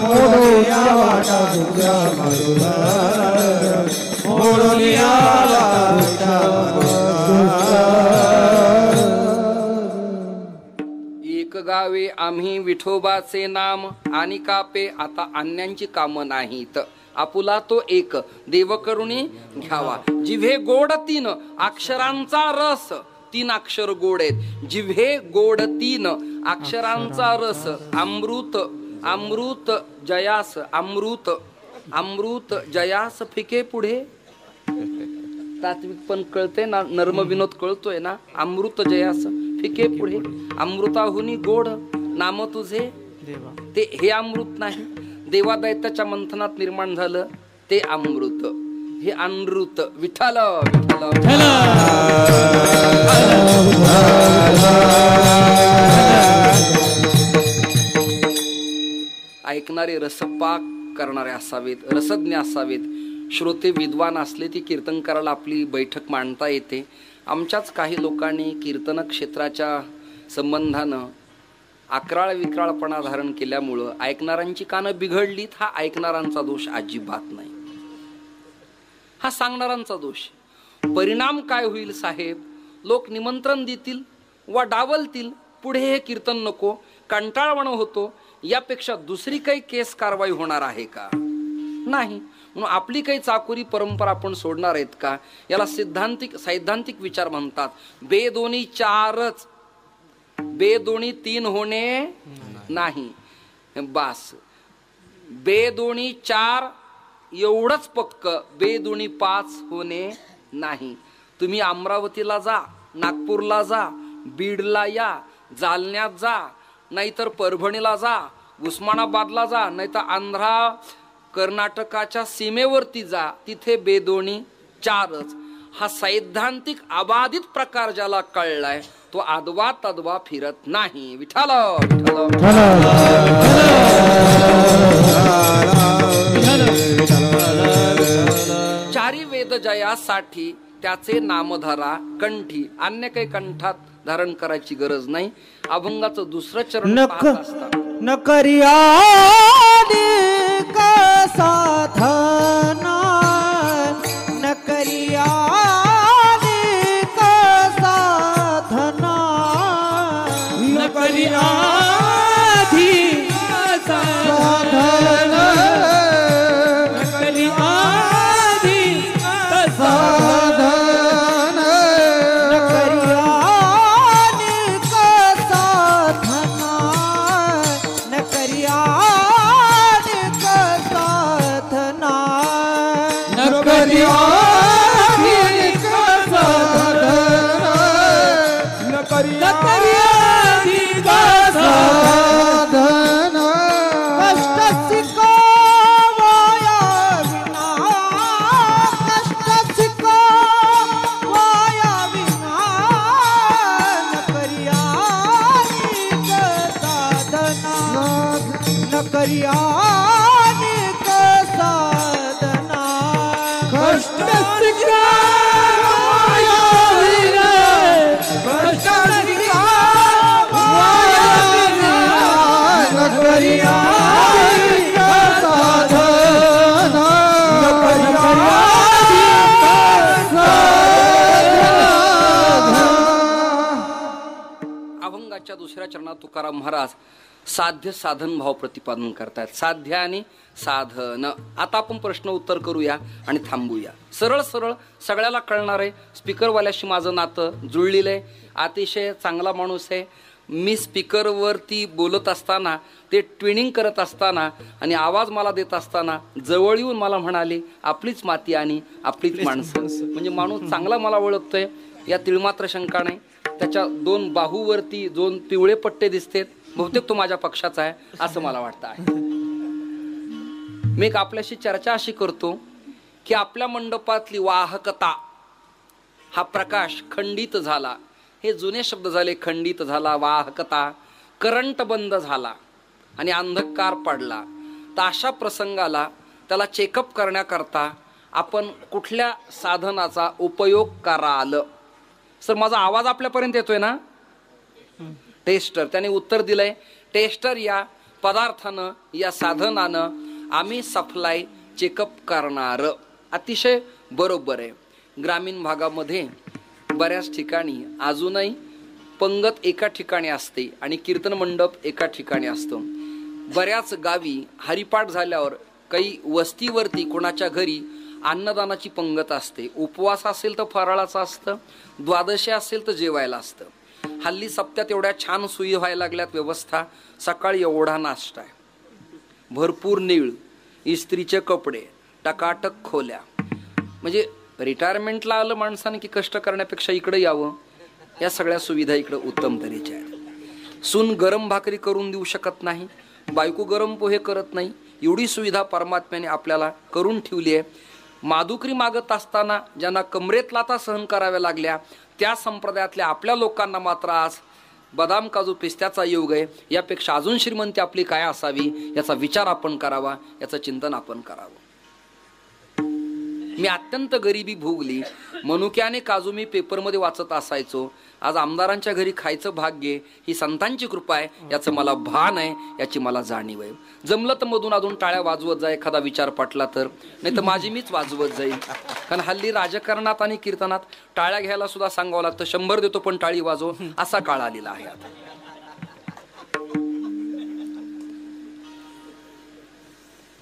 मोडून या वाटा तुझ्या मधुसर, मोडून या वाटा एक गावे आम्ही विठोबाचे नाम, आणि कापे आता अन्यांची कामं नाहीत. आपुला तो एक देव करुणी घ्यावा. जिव्हे गोड 3 अक्षरांचा रस, 3 अक्षर गोड आहेत. जिव्हे गोड 3 अक्षरांचा रस. अमृत अमृत जयास, अमृत अमृत जयास फिके पुढे. तात्विक पण कळते ना, नर्म विनोद कळतोय ना. अमृत जयास फिके पुढे, अमृताहुनी गोड नाम तुझे. ते हे अमृत नाही, देवादैत्याच्या मंथनात निर्माण झालं ते अमृत. हे अनृत. विठ्ठल विठ्ठल. ऐकणारे रसपाक करणारे असावेत, रसज्ञ असावेत. श्रोते विद्वान असले ती कीर्तन करायला आपली बैठक मांडता येते. आमच्याच काही लोकांनी कीर्तन क्षेत्राच्या संबंधानं अकराळ विक्राळपणा धारण केल्यामुळं ऐकणाऱ्यांची कानं बिघडलीत. हा ऐकणाऱ्यांचा दोष अजिबात नाही, हा सांगणाऱ्यांचा दोष. परिणाम काय होईल साहेब? लोक निमंत्रण देतील वा डावलतील, पुढे हे कीर्तन नको, कंटाळवाणं होतो. यापेक्षा दुसरी काही केस कारवाई होणार आहे का? नाही. म्हणून आपली काही चाकोरी परंपरा आपण सोडणार आहेत का? याला सैद्धांतिक विचार म्हणतात. बेदोनी 4च, बेदोनी 3 होणे नाही. बास. बेदोणी 4 एवढंच पक्क, बेदोणी 5 होणे नाही. तुम्ही अमरावतीला जा, नागपूरला जा, बीडला या, जालन्यात जा, नाहीतर परभणीला जा, उस्मानाबादला जा, नाहीतर आंध्रा कर्नाटकाच्या सीमेवरती जा, तिथे बेदोणी 4च. हा सैद्धांतिक अबाधित प्रकार ज्याला कळलाय तो आदवा तदवा फिरत नाही. विठ्ठल चारी वेद जयासाठी त्याचे नामधारा कंठी, अन्य काही कंठात धारण करायची गरज नाही. अभंगाचं दुसरं चरण पाहत असताना न करिया साधना, न करिया साधना, न करिया साधना, न करिया साधना, न करिया साधना, न करिया साधना, न करिया अभंगाच्या दुसऱ्या चरणात तुकाराम महाराज साध्य साधन भाव प्रतिपादन करतायत. साध्य आणि साधन. आता आपण प्रश्न उत्तर करूया आणि थांबूया. सरळ सरळ सगळ्याला कळणार आहे. स्पीकरवाल्याशी माझं नातं जुळलेलं आहे. अतिशय चांगला माणूस आहे. मी स्पीकरवरती बोलत असताना, ते ट्विनिंग करत असताना आणि आवाज मला देत असताना जवळ येऊन मला म्हणाले, आपलीच माती आणि आपलीच माणसं. म्हणजे माणूस चांगला मला ओळखतोय, या तिळमात्र शंका नाही. त्याच्या 2 बाहूवरती 2 पिवळे पट्टे दिसतेत. बहुतेक तो माझ्या पक्षाचा आहे असं मला वाटतं आहे. मी एक आपल्याशी चर्चा अशी करतो की आपल्या मंडपातली वाहकता, हा प्रकाश खंडित झाला. हे जुने शब्द झाले. खंडित झाला, वाहकता, करंट बंद झाला आणि अंधकार पडला. तर अशा प्रसंगाला त्याला चेकअप करण्याकरता आपण कुठल्या साधनाचा उपयोग कराल? सर, माझा आवाज आपल्यापर्यंत येतोय ना? टेस्टर. त्याने उत्तर दिलंय, टेस्टर या पदार्थानं, या साधनानं आम्ही सप्लाय चेकअप करणार. अतिशय बरोबर आहे. ग्रामीण भागामध्ये बऱ्याच ठिकाणी अजूनही पंगत एका ठिकाणी असते आणि कीर्तन मंडप एका ठिकाणी असतो. बऱ्याच गावी हरिपाठ झाल्यावर काही वस्तीवरती कोणाच्या घरी अन्नदानाची पंगत असते. उपवास असेल तर फराळाचं असतं, द्वादशी असेल तर जेवायला असतं. हल्ली सप्त्यात एवढ्या छान सोयी व्हायला लागल्यात व्यवस्था. सकाळी एवढा नाश्ता आहे, भरपूर नीळ, इस्त्रीचे कपडे, टकाटक खोल्या. म्हणजे रिटायरमेंटला आलं माणसाने की कष्ट करण्यापेक्षा इकडे यावं. या सगळ्या सुविधा इकडे उत्तम तऱ्हेच्या आहेत. सून गरम भाकरी करून देऊ शकत नाही, बायको गरम पोहे करत नाही. एवढी सुविधा परमात्म्याने आपल्याला करून ठेवली आहे. माधुकरी मागत असताना ज्यांना कमरेत लाथा सहन कराव्या लागल्या, त्या संप्रदायातल्या आपल्या लोकांना मात्र आज बदाम काजू पिस्त्याचा योग आहे. यापेक्षा अजून श्रीमंती आपली काय असावी याचा विचार आपण करावा, याचं चिंतन आपण करावं. मी अत्यंत गरिबी भोगली. मनुक्याने काजू मी पेपरमध्ये वाचत असायचो. आज आमदारांच्या घरी खायचं भाग्य ही संतांची कृपा आहे, याचं मला भान आहे, याची मला जाणीव आहे. जमलं तर मधून अधून टाळ्या वाजवत जा, एखादा विचार पटला तर. नाही तर माझी मीच वाजवत जाईल. कारण हल्ली राजकारणात आणि कीर्तनात टाळ्या घ्यायला सुद्धा सांगावं लागतं. 100 देतो पण टाळी वाजव, असा काळ आलेला आहे आता.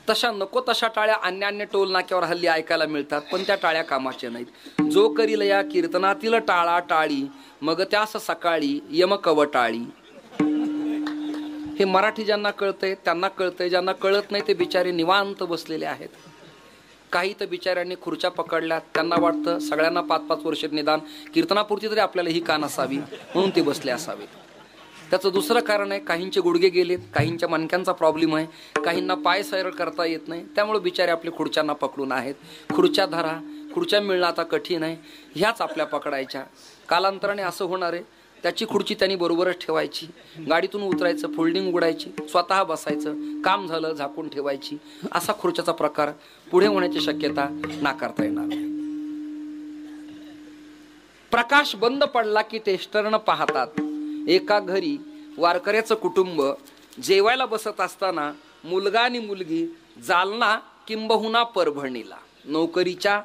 तशा नको तशा टाळ्या अन्य टोल नाक्यावर हल्ली ऐकायला मिळतात, पण त्या टाळ्या कामाच्या नाहीत. जो करील या कीर्तनातील टाळा टाळी, मग त्यास सकाळी यम कवटाळी. हे मराठी ज्यांना कळतंय त्यांना कळतंय, ज्यांना कळत नाही ते बिचारे निवांत बसलेले आहेत. काही तर बिचाऱ्यांनी खुर्च्या पकडल्यात, त्यांना वाटतं सगळ्यांना 5-5 वर्ष निदान कीर्तनापुरती तरी आपल्याला ही कान असावी म्हणून ते बसले असावेत. त्याचं दुसरं कारण आहे, काहींचे गुडघे गेलेत, काहींच्या मणक्यांचा प्रॉब्लेम आहे, काहींना पाय सरळ करता येत नाही, त्यामुळे बिचारे आपले खुर्च्यांना पकडून आहेत. खुर्च्या धरा, खुर्च्या मिळणं आता कठीण आहे, ह्याच आपल्या पकडायच्या. कालांतराने असं होणार आहे, त्याची खुर्ची त्यांनी बरोबरच ठेवायची, गाडीतून उतरायचं, फोल्डिंग उघडायची, स्वतः बसायचं, काम झालं झाकून ठेवायची. असा खुर्च्याचा प्रकार पुढे होण्याची शक्यता नाकारता येणार नाही. प्रकाश बंद पडला की टेस्टरनं पाहतात. एका घरी वारकऱ्याचं कुटुंब जेवायला बसत असताना मुलगा आणि मुलगी जालना किंबहुना परभणीला नोकरीच्या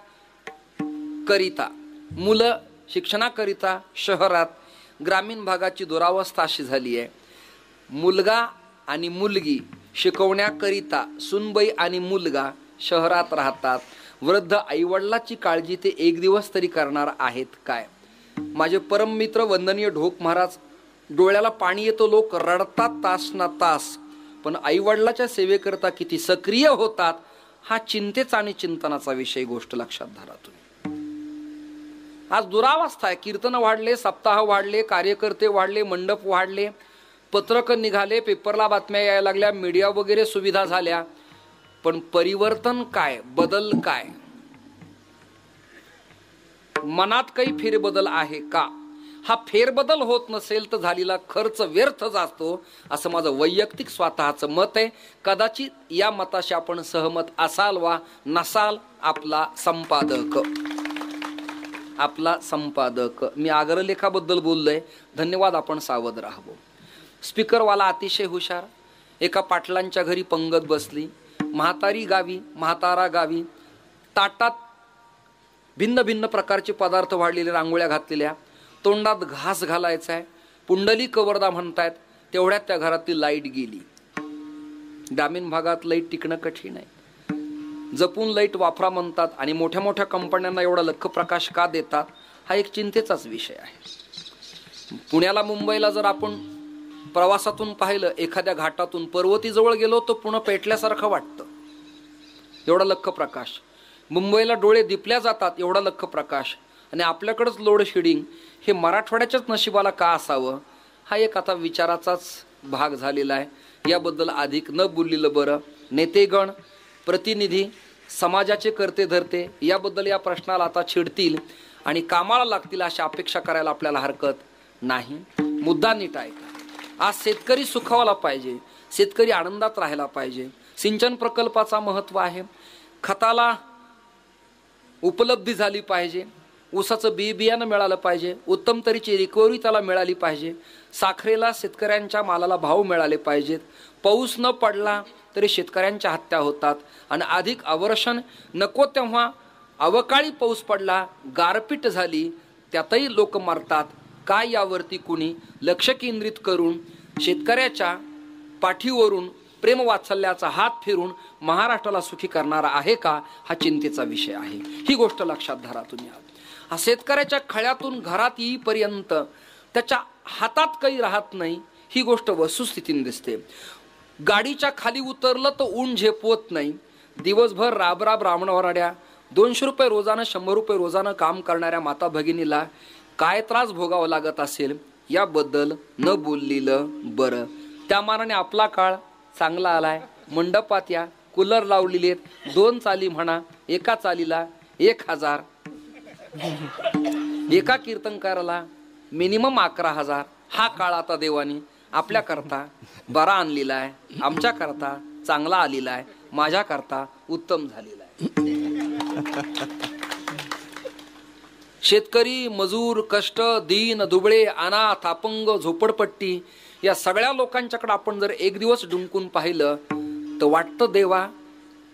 करिता, मुलं शिक्षणाकरिता शहरात, ग्रामीण भागाची दुरावस्था अशी झाली आहे. मुलगा आणि मुलगी शिकवण्याकरिता सुनबाई आणि मुलगा शहरात राहतात. वृद्ध आईवडिलाची काळजी ते एक दिवस तरी करणार आहेत काय? माझे परममित्र वंदनीय ढोक महाराज, डोळ्याला पाणी येतो, लोक रडतात तास ना तास, पण आईवडिलाच्या सेवेकरता किती सक्रिय होतात हा चिंतेचा आणि चिंतनाचा विषय. गोष्ट लक्षात धरा तुम्ही. आज दुरावस्था आहे. कीर्तन वाढले, सप्ताह वाढले, कार्यकर्ते वाढले, मंडप वाढले, पत्रक निघाले, पेपरला बातम्या यायला लागल्या, मीडिया वगैरे सुविधा झाल्या, पण परिवर्तन काय, बदल काय? मनात काही फेरबदल आहे का? हा फेरबदल होत नसेल तर झालेला खर्च व्यर्थच असतो, असं माझं वैयक्तिक स्वतःचं मत आहे. कदाचित या मताशी आपण सहमत असाल वा नसाल. आपला संपादक मी आग्रलेखाबद्दल बोललोय, धन्यवाद. आपण सावध राहावं. स्पीकरवाला अतिशय हुशार. एका पाटलांच्या घरी पंगत बसली. म्हातारा गावी ताटात भिन्न भिन्न प्रकारचे पदार्थ वाढलेले, रांगोळ्या घातलेल्या, तोंडात घास घालायचा आहे, पुंडली कवरदा म्हणतायत. तेवढ्यात त्या घरातली लाईट गेली. ग्रामीण भागात लाईट टिकणं कठीण आहे. जपून लाईट वापरा म्हणतात आणि मोठ्या मोठ्या कंपन्यांना एवढा लख प्रकाश का देतात हा एक चिंतेचाच विषय आहे. पुण्याला मुंबईला जर आपण प्रवासातून पाहिलं, एखाद्या घाटातून पर्वतीजवळ गेलो तर पुन्हा पेटल्यासारखं वाटतं, एवढा लख प्रकाश. मुंबईला डोळे दिपल्या जातात, एवढा लख प्रकाश. आणि आपल्याकडंच लोड शेडिंग. हे मराठवाड्याच्याच नशिबाला का असावं हा एक आता विचाराचाच भाग झालेला आहे. याबद्दल अधिक न बोललेलं बरं. नेतेगण, प्रतिनिधी, समाजाचे करते धरते याबद्दल या प्रश्नाला आता छिडतील आणि कामाला लागतील अशी अपेक्षा करायला आपल्याला हरकत नाही. मुद्दा नीट आहे का? आज शेतकरी सुखावला पाहिजे, शेतकरी आनंदात राहायला पाहिजे. सिंचन प्रकल्पाचा महत्व आहे. खताला उपलब्धी झाली पाहिजे, ऊसाचं बियाणं मिळालं पाहिजे, उत्तम तरीची रिकव्हरी त्याला मिळाली पाहिजे, साखरेला शेतकऱ्यांच्या मालाला भाव मिळाले पाहिजेत. पाऊस न पडला तरी शेतकऱ्यांच्या हत्या होतात आणि अधिक अवर्षण नको तेव्हा अवकाळी पाऊस पडला, गारपीट झाली, त्यातही लोक मरतात. काय यावरती कुणी लक्ष केंद्रित करून शेतकऱ्याच्या पाठीवरून प्रेम वात्सल्याचा हात फिरून महाराष्ट्राला सुखी करणारा आहे का हा चिंतेचा विषय आहे. ही गोष्ट लक्षात धरा तुम्ही. हा शेतकऱ्याच्या खळ्यातून घरात येईपर्यंत त्याच्या हातात काही राहत नाही, ही गोष्ट वस्तुस्थितीने दिसते. गाडीच्या खाली उतरलं तर ऊन झेपवत नाही. दिवसभर राबराब रामणवराड्या 200 रुपये रोजानं 100 रुपये रोजानं काम करणाऱ्या माता भगिनीला काय त्रास भोगावा लागत असेल याबद्दल न बोललेलं बरं. त्या मानाने आपला काळ चांगला आलाय. मंडपात या, कूलर लावलेले आहेत, 2 चाली म्हणा, एका चालीला 1000, एका कीर्तनकाराला मिनिमम 11,000. हा काळ आता देवानी आपल्या करता बरा आणलेला आहे, आमच्या करता चांगला आलेला आहे, माझ्या करता उत्तम झालेला आहे. शेतकरी, मजूर, कष्ट, दीन, दुबळे, अनाथ, अपंग, झोपडपट्टी या सगळ्या लोकांच्याकडे आपण जर एक दिवस डुंकून पाहिलं तर वाटतं देवा,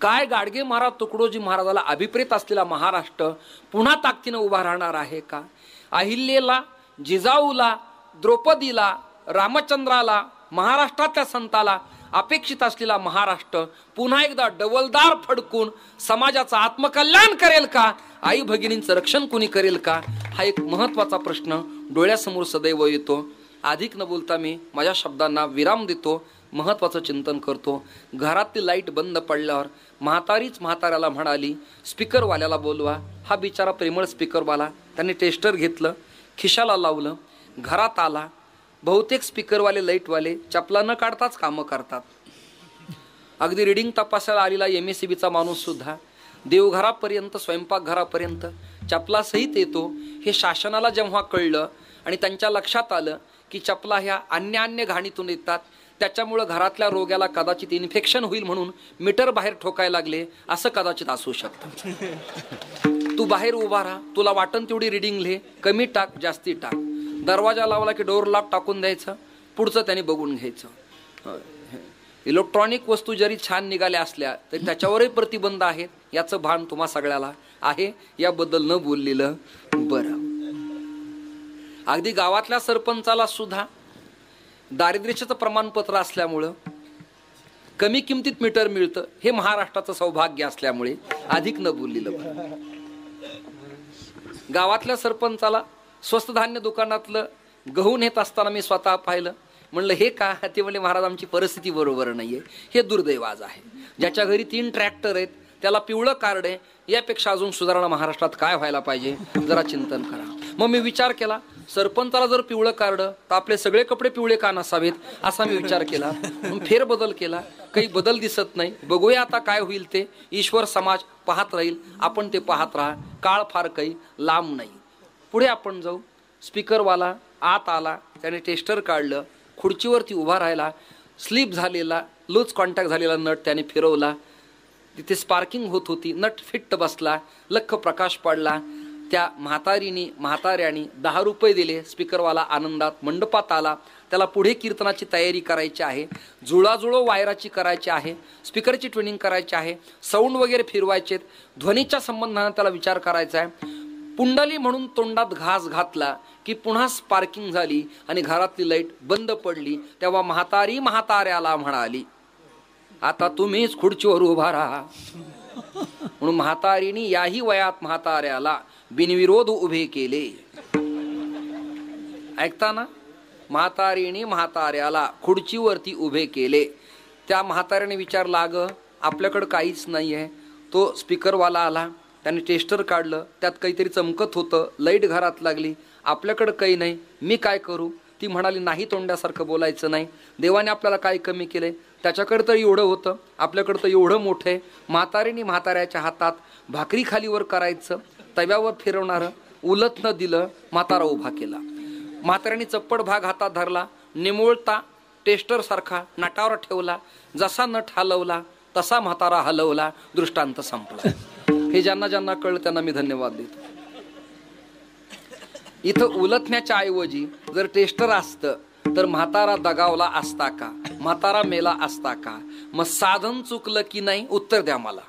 काय गाडगे महाराज तुकडोजी महाराजाला अभिप्रेत असलेला महाराष्ट्र पुन्हा ताकदीनं उभा राहणार आहे का? अहिल्याला, जिजाऊला, द्रौपदीला, रामचंद्राला, महाराष्ट्रातल्या संताला अपेक्षित असलेला महाराष्ट्र पुन्हा एकदा डबलदार फडकून समाजाचं आत्मकल्याण करेल का? आई भगिनींचं रक्षण कुणी करेल का? हा एक महत्वाचा प्रश्न डोळ्यासमोर सदैव येतो. अधिक न बोलता मी माझ्या शब्दांना विराम देतो. महत्वाचं चिंतन करतो. घरातली लाईट बंद पडल्यावर म्हातारीच म्हाताऱ्याला म्हणाली, स्पीकरवाल्याला बोलवा. हा बिचारा प्रेमळ स्पीकरवाला, त्याने टेस्टर घेतलं, खिशाला लावलं, घरात आला. बहुतेक स्पीकरवाले लाईटवाले चपला न काढताच कामं करतात. अगदी रिडिंग तपासायला आलेला MSCBचा माणूस सुद्धा देवघरापर्यंत स्वयंपाकघरापर्यंत चपला सहित येतो. हे शासनाला जेव्हा कळलं आणि त्यांच्या लक्षात आलं की चपला ह्या अन्य घाणीतून येतात, त्याच्यामुळं घरातल्या रोग्याला कदाचित इन्फेक्शन होईल म्हणून मीटर बाहेर ठोकायला लागले, असं कदाचित असू शकतं. तू बाहेर उभा राहा, तुला वाटन तेवढी रिडिंग लिहे, कमी टाक जास्ती टाक. दरवाजा लावला की डोर लॉक टाकून द्यायचं, पुढचं त्याने बघून घ्यायचं. इलेक्ट्रॉनिक वस्तू जरी छान निघाल्या असल्या तरी त्याच्यावरही प्रतिबंध आहेत, याचं भान तुम्हा सगळ्याला आहे. याबद्दल न बोललेलं बरं. अगदी गावातल्या सरपंचाला सुद्धा दारिद्र्याचं प्रमाणपत्र असल्यामुळं कमी किमतीत मीटर मिळतं, हे महाराष्ट्राचं सौभाग्य असल्यामुळे अधिक न बोललेलं बरं. गावातल्या सरपंचाला स्वस्त धान्य दुकानातलं गहू नेत असताना मी स्वतः पाहिलं. म्हणलं हे का? ते म्हणले महाराज आमची परिस्थिती बरोबर नाहीये. हे दुर्दैव आज आहे. ज्याच्या घरी 3 ट्रॅक्टर आहेत त्याला पिवळं कार्ड आहे. यापेक्षा अजून सुधारणा महाराष्ट्रात काय व्हायला पाहिजे, जरा चिंतन करा. मग मी विचार केला, सरपंचाला जर पिवळं कार्ड तर आपले सगळे कपडे पिवळे का नसावेत, असा मी विचार केला. मग फेरबदल केला, काही बदल दिसत नाही. बघूया आता काय होईल ते. ईश्वर समाज पाहत राहील, आपण ते पाहत राहा. काळ फार काही लांब नाही. पुढे आपण जाऊ. स्पीकरवाला आत आला, त्याने टेस्टर काढलं, खुर्चीवरती उभा राहिला. स्लिप झालेला लूज कॉन्टॅक्ट झालेला नट त्याने फिरवला. तिथे स्पार्किंग होत होती, नट फिट्ट बसला, लख प्रकाश पडला. त्या म्हाताऱ्याने 10 रुपये दिले. स्पीकरवाला आनंदात मंडपात आला. त्याला पुढे कीर्तनाची तयारी करायची आहे, जुळाजुळो वायराची करायची आहे, स्पीकरची ट्युनिंग करायची आहे, साऊंड वगैरे फिरवायचे, ध्वनीच्या संबंधाने त्याला विचार करायचा आहे. पुंडली म्हणून तोंडात घास घातला की पुन्हा स्पार्किंग झाली आणि घरातली लाईट बंद पडली. तेव्हा म्हातारी म्हाताऱ्याला म्हणाली, आता तुम्हीच खुर्चीवर उभा राहा. म्हणून म्हातारीने याही वयात म्हाताऱ्याला बिनविरोध उभे केले. ऐकताना म्हातारीने म्हाताऱ्याला खुर्चीवरती उभे केले. त्या म्हाताऱ्याने विचारला, अगं आपल्याकडं काहीच नाही आहे. तो स्पीकरवाला आला, त्याने टेस्टर काढलं, त्यात काहीतरी चमकत होतं, लाईट घरात लागली. आपल्याकडं काही नाही, मी काय करू? ती म्हणाली, नाही तोंड्यासारखं बोलायचं नाही. देवाने आपल्याला काय कमी केलंय? त्याच्याकडं तर एवढं होतं, आपल्याकडं तर एवढं मोठं आहे. म्हातारीने म्हाताऱ्याच्या हातात भाकरी खालीवर करायचं, तव्यावर फिरवणारं उलत न दिलं. म्हातारा उभा केला. म्हाताऱ्याने चप्पड भाग हातात धरला, निमुळता टेस्टर सारखा नटावर ठेवला. जसा नट हलवला तसा म्हातारा हलवला. दृष्टांत संपला. हे ज्यांना ज्यांना कळलं त्यांना मी धन्यवाद देतो. इथं उलटण्याच्या ऐवजी जर टेस्टर असतं तर म्हातारा दगावला असता का? म्हातारा मेला असता का? मग साधन चुकलं की नाही? उत्तर द्या मला.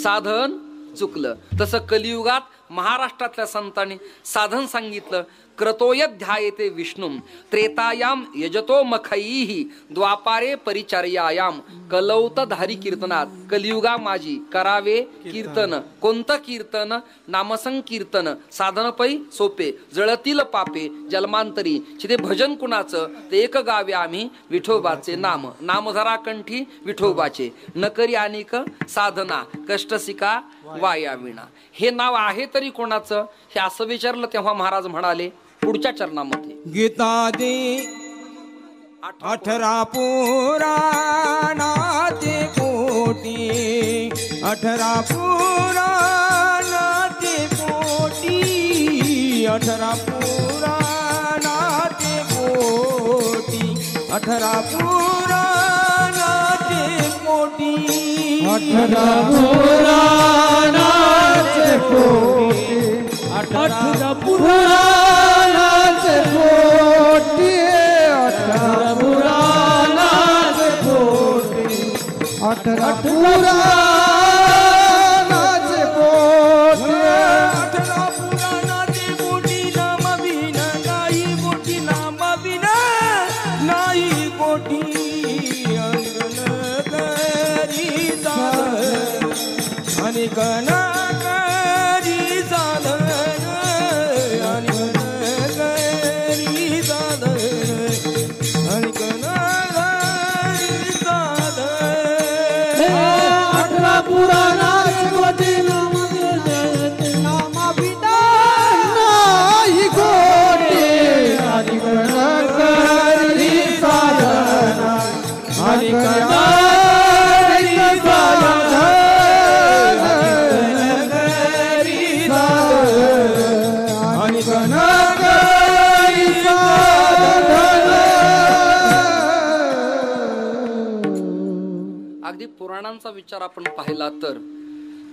साधन चुकलं. तसं कलियुगात महाराष्ट्रातल्या संतांनी साधन सांगितलं. क्रतोयध्यायते विष्णुम त्रेतायाम यजतो मखैहि द्वापारे परिचर्यायाम कलौतधारी कीर्तनात. कलियुगा माझी करावे कीर्तन. कोणतं कीर्तन? नामसंकीर्तन. साधन पै सोपे, जळतील पापे जन्मांतरी. चिते भजन कुणाचं? ते एक गावे आम्ही विठोबाचे नाम. नाम धरा कंठी विठोबाचे, न करी अनेक साधना, कष्टसिका वाया विना. हे नाव आहे तरी कोणाचं? हे असं विचारलं तेव्हा महाराज म्हणाले पुढच्या चरणामध्ये, गीतादी 18 पुराणाचे पोटी, 18 पुराणाचे पोटी, 18 पुराणाचे पोटी, 18 पुराणाचे पोटी, 18 पुराणाचे पोटी, 18 पुराणाचे पोटी, 18 पुराणाचे पोटी, 18 पुराणाचे पोटी, 18 पुराणाचे पोटी. नाम विना नाही पोटी, नाम विना नाही पोटी. अंगण करी साधन आणि गण करी साधन, आणि गण करी साधन, आणि गण करी पुराणांचा विचार आपण पाहिला तर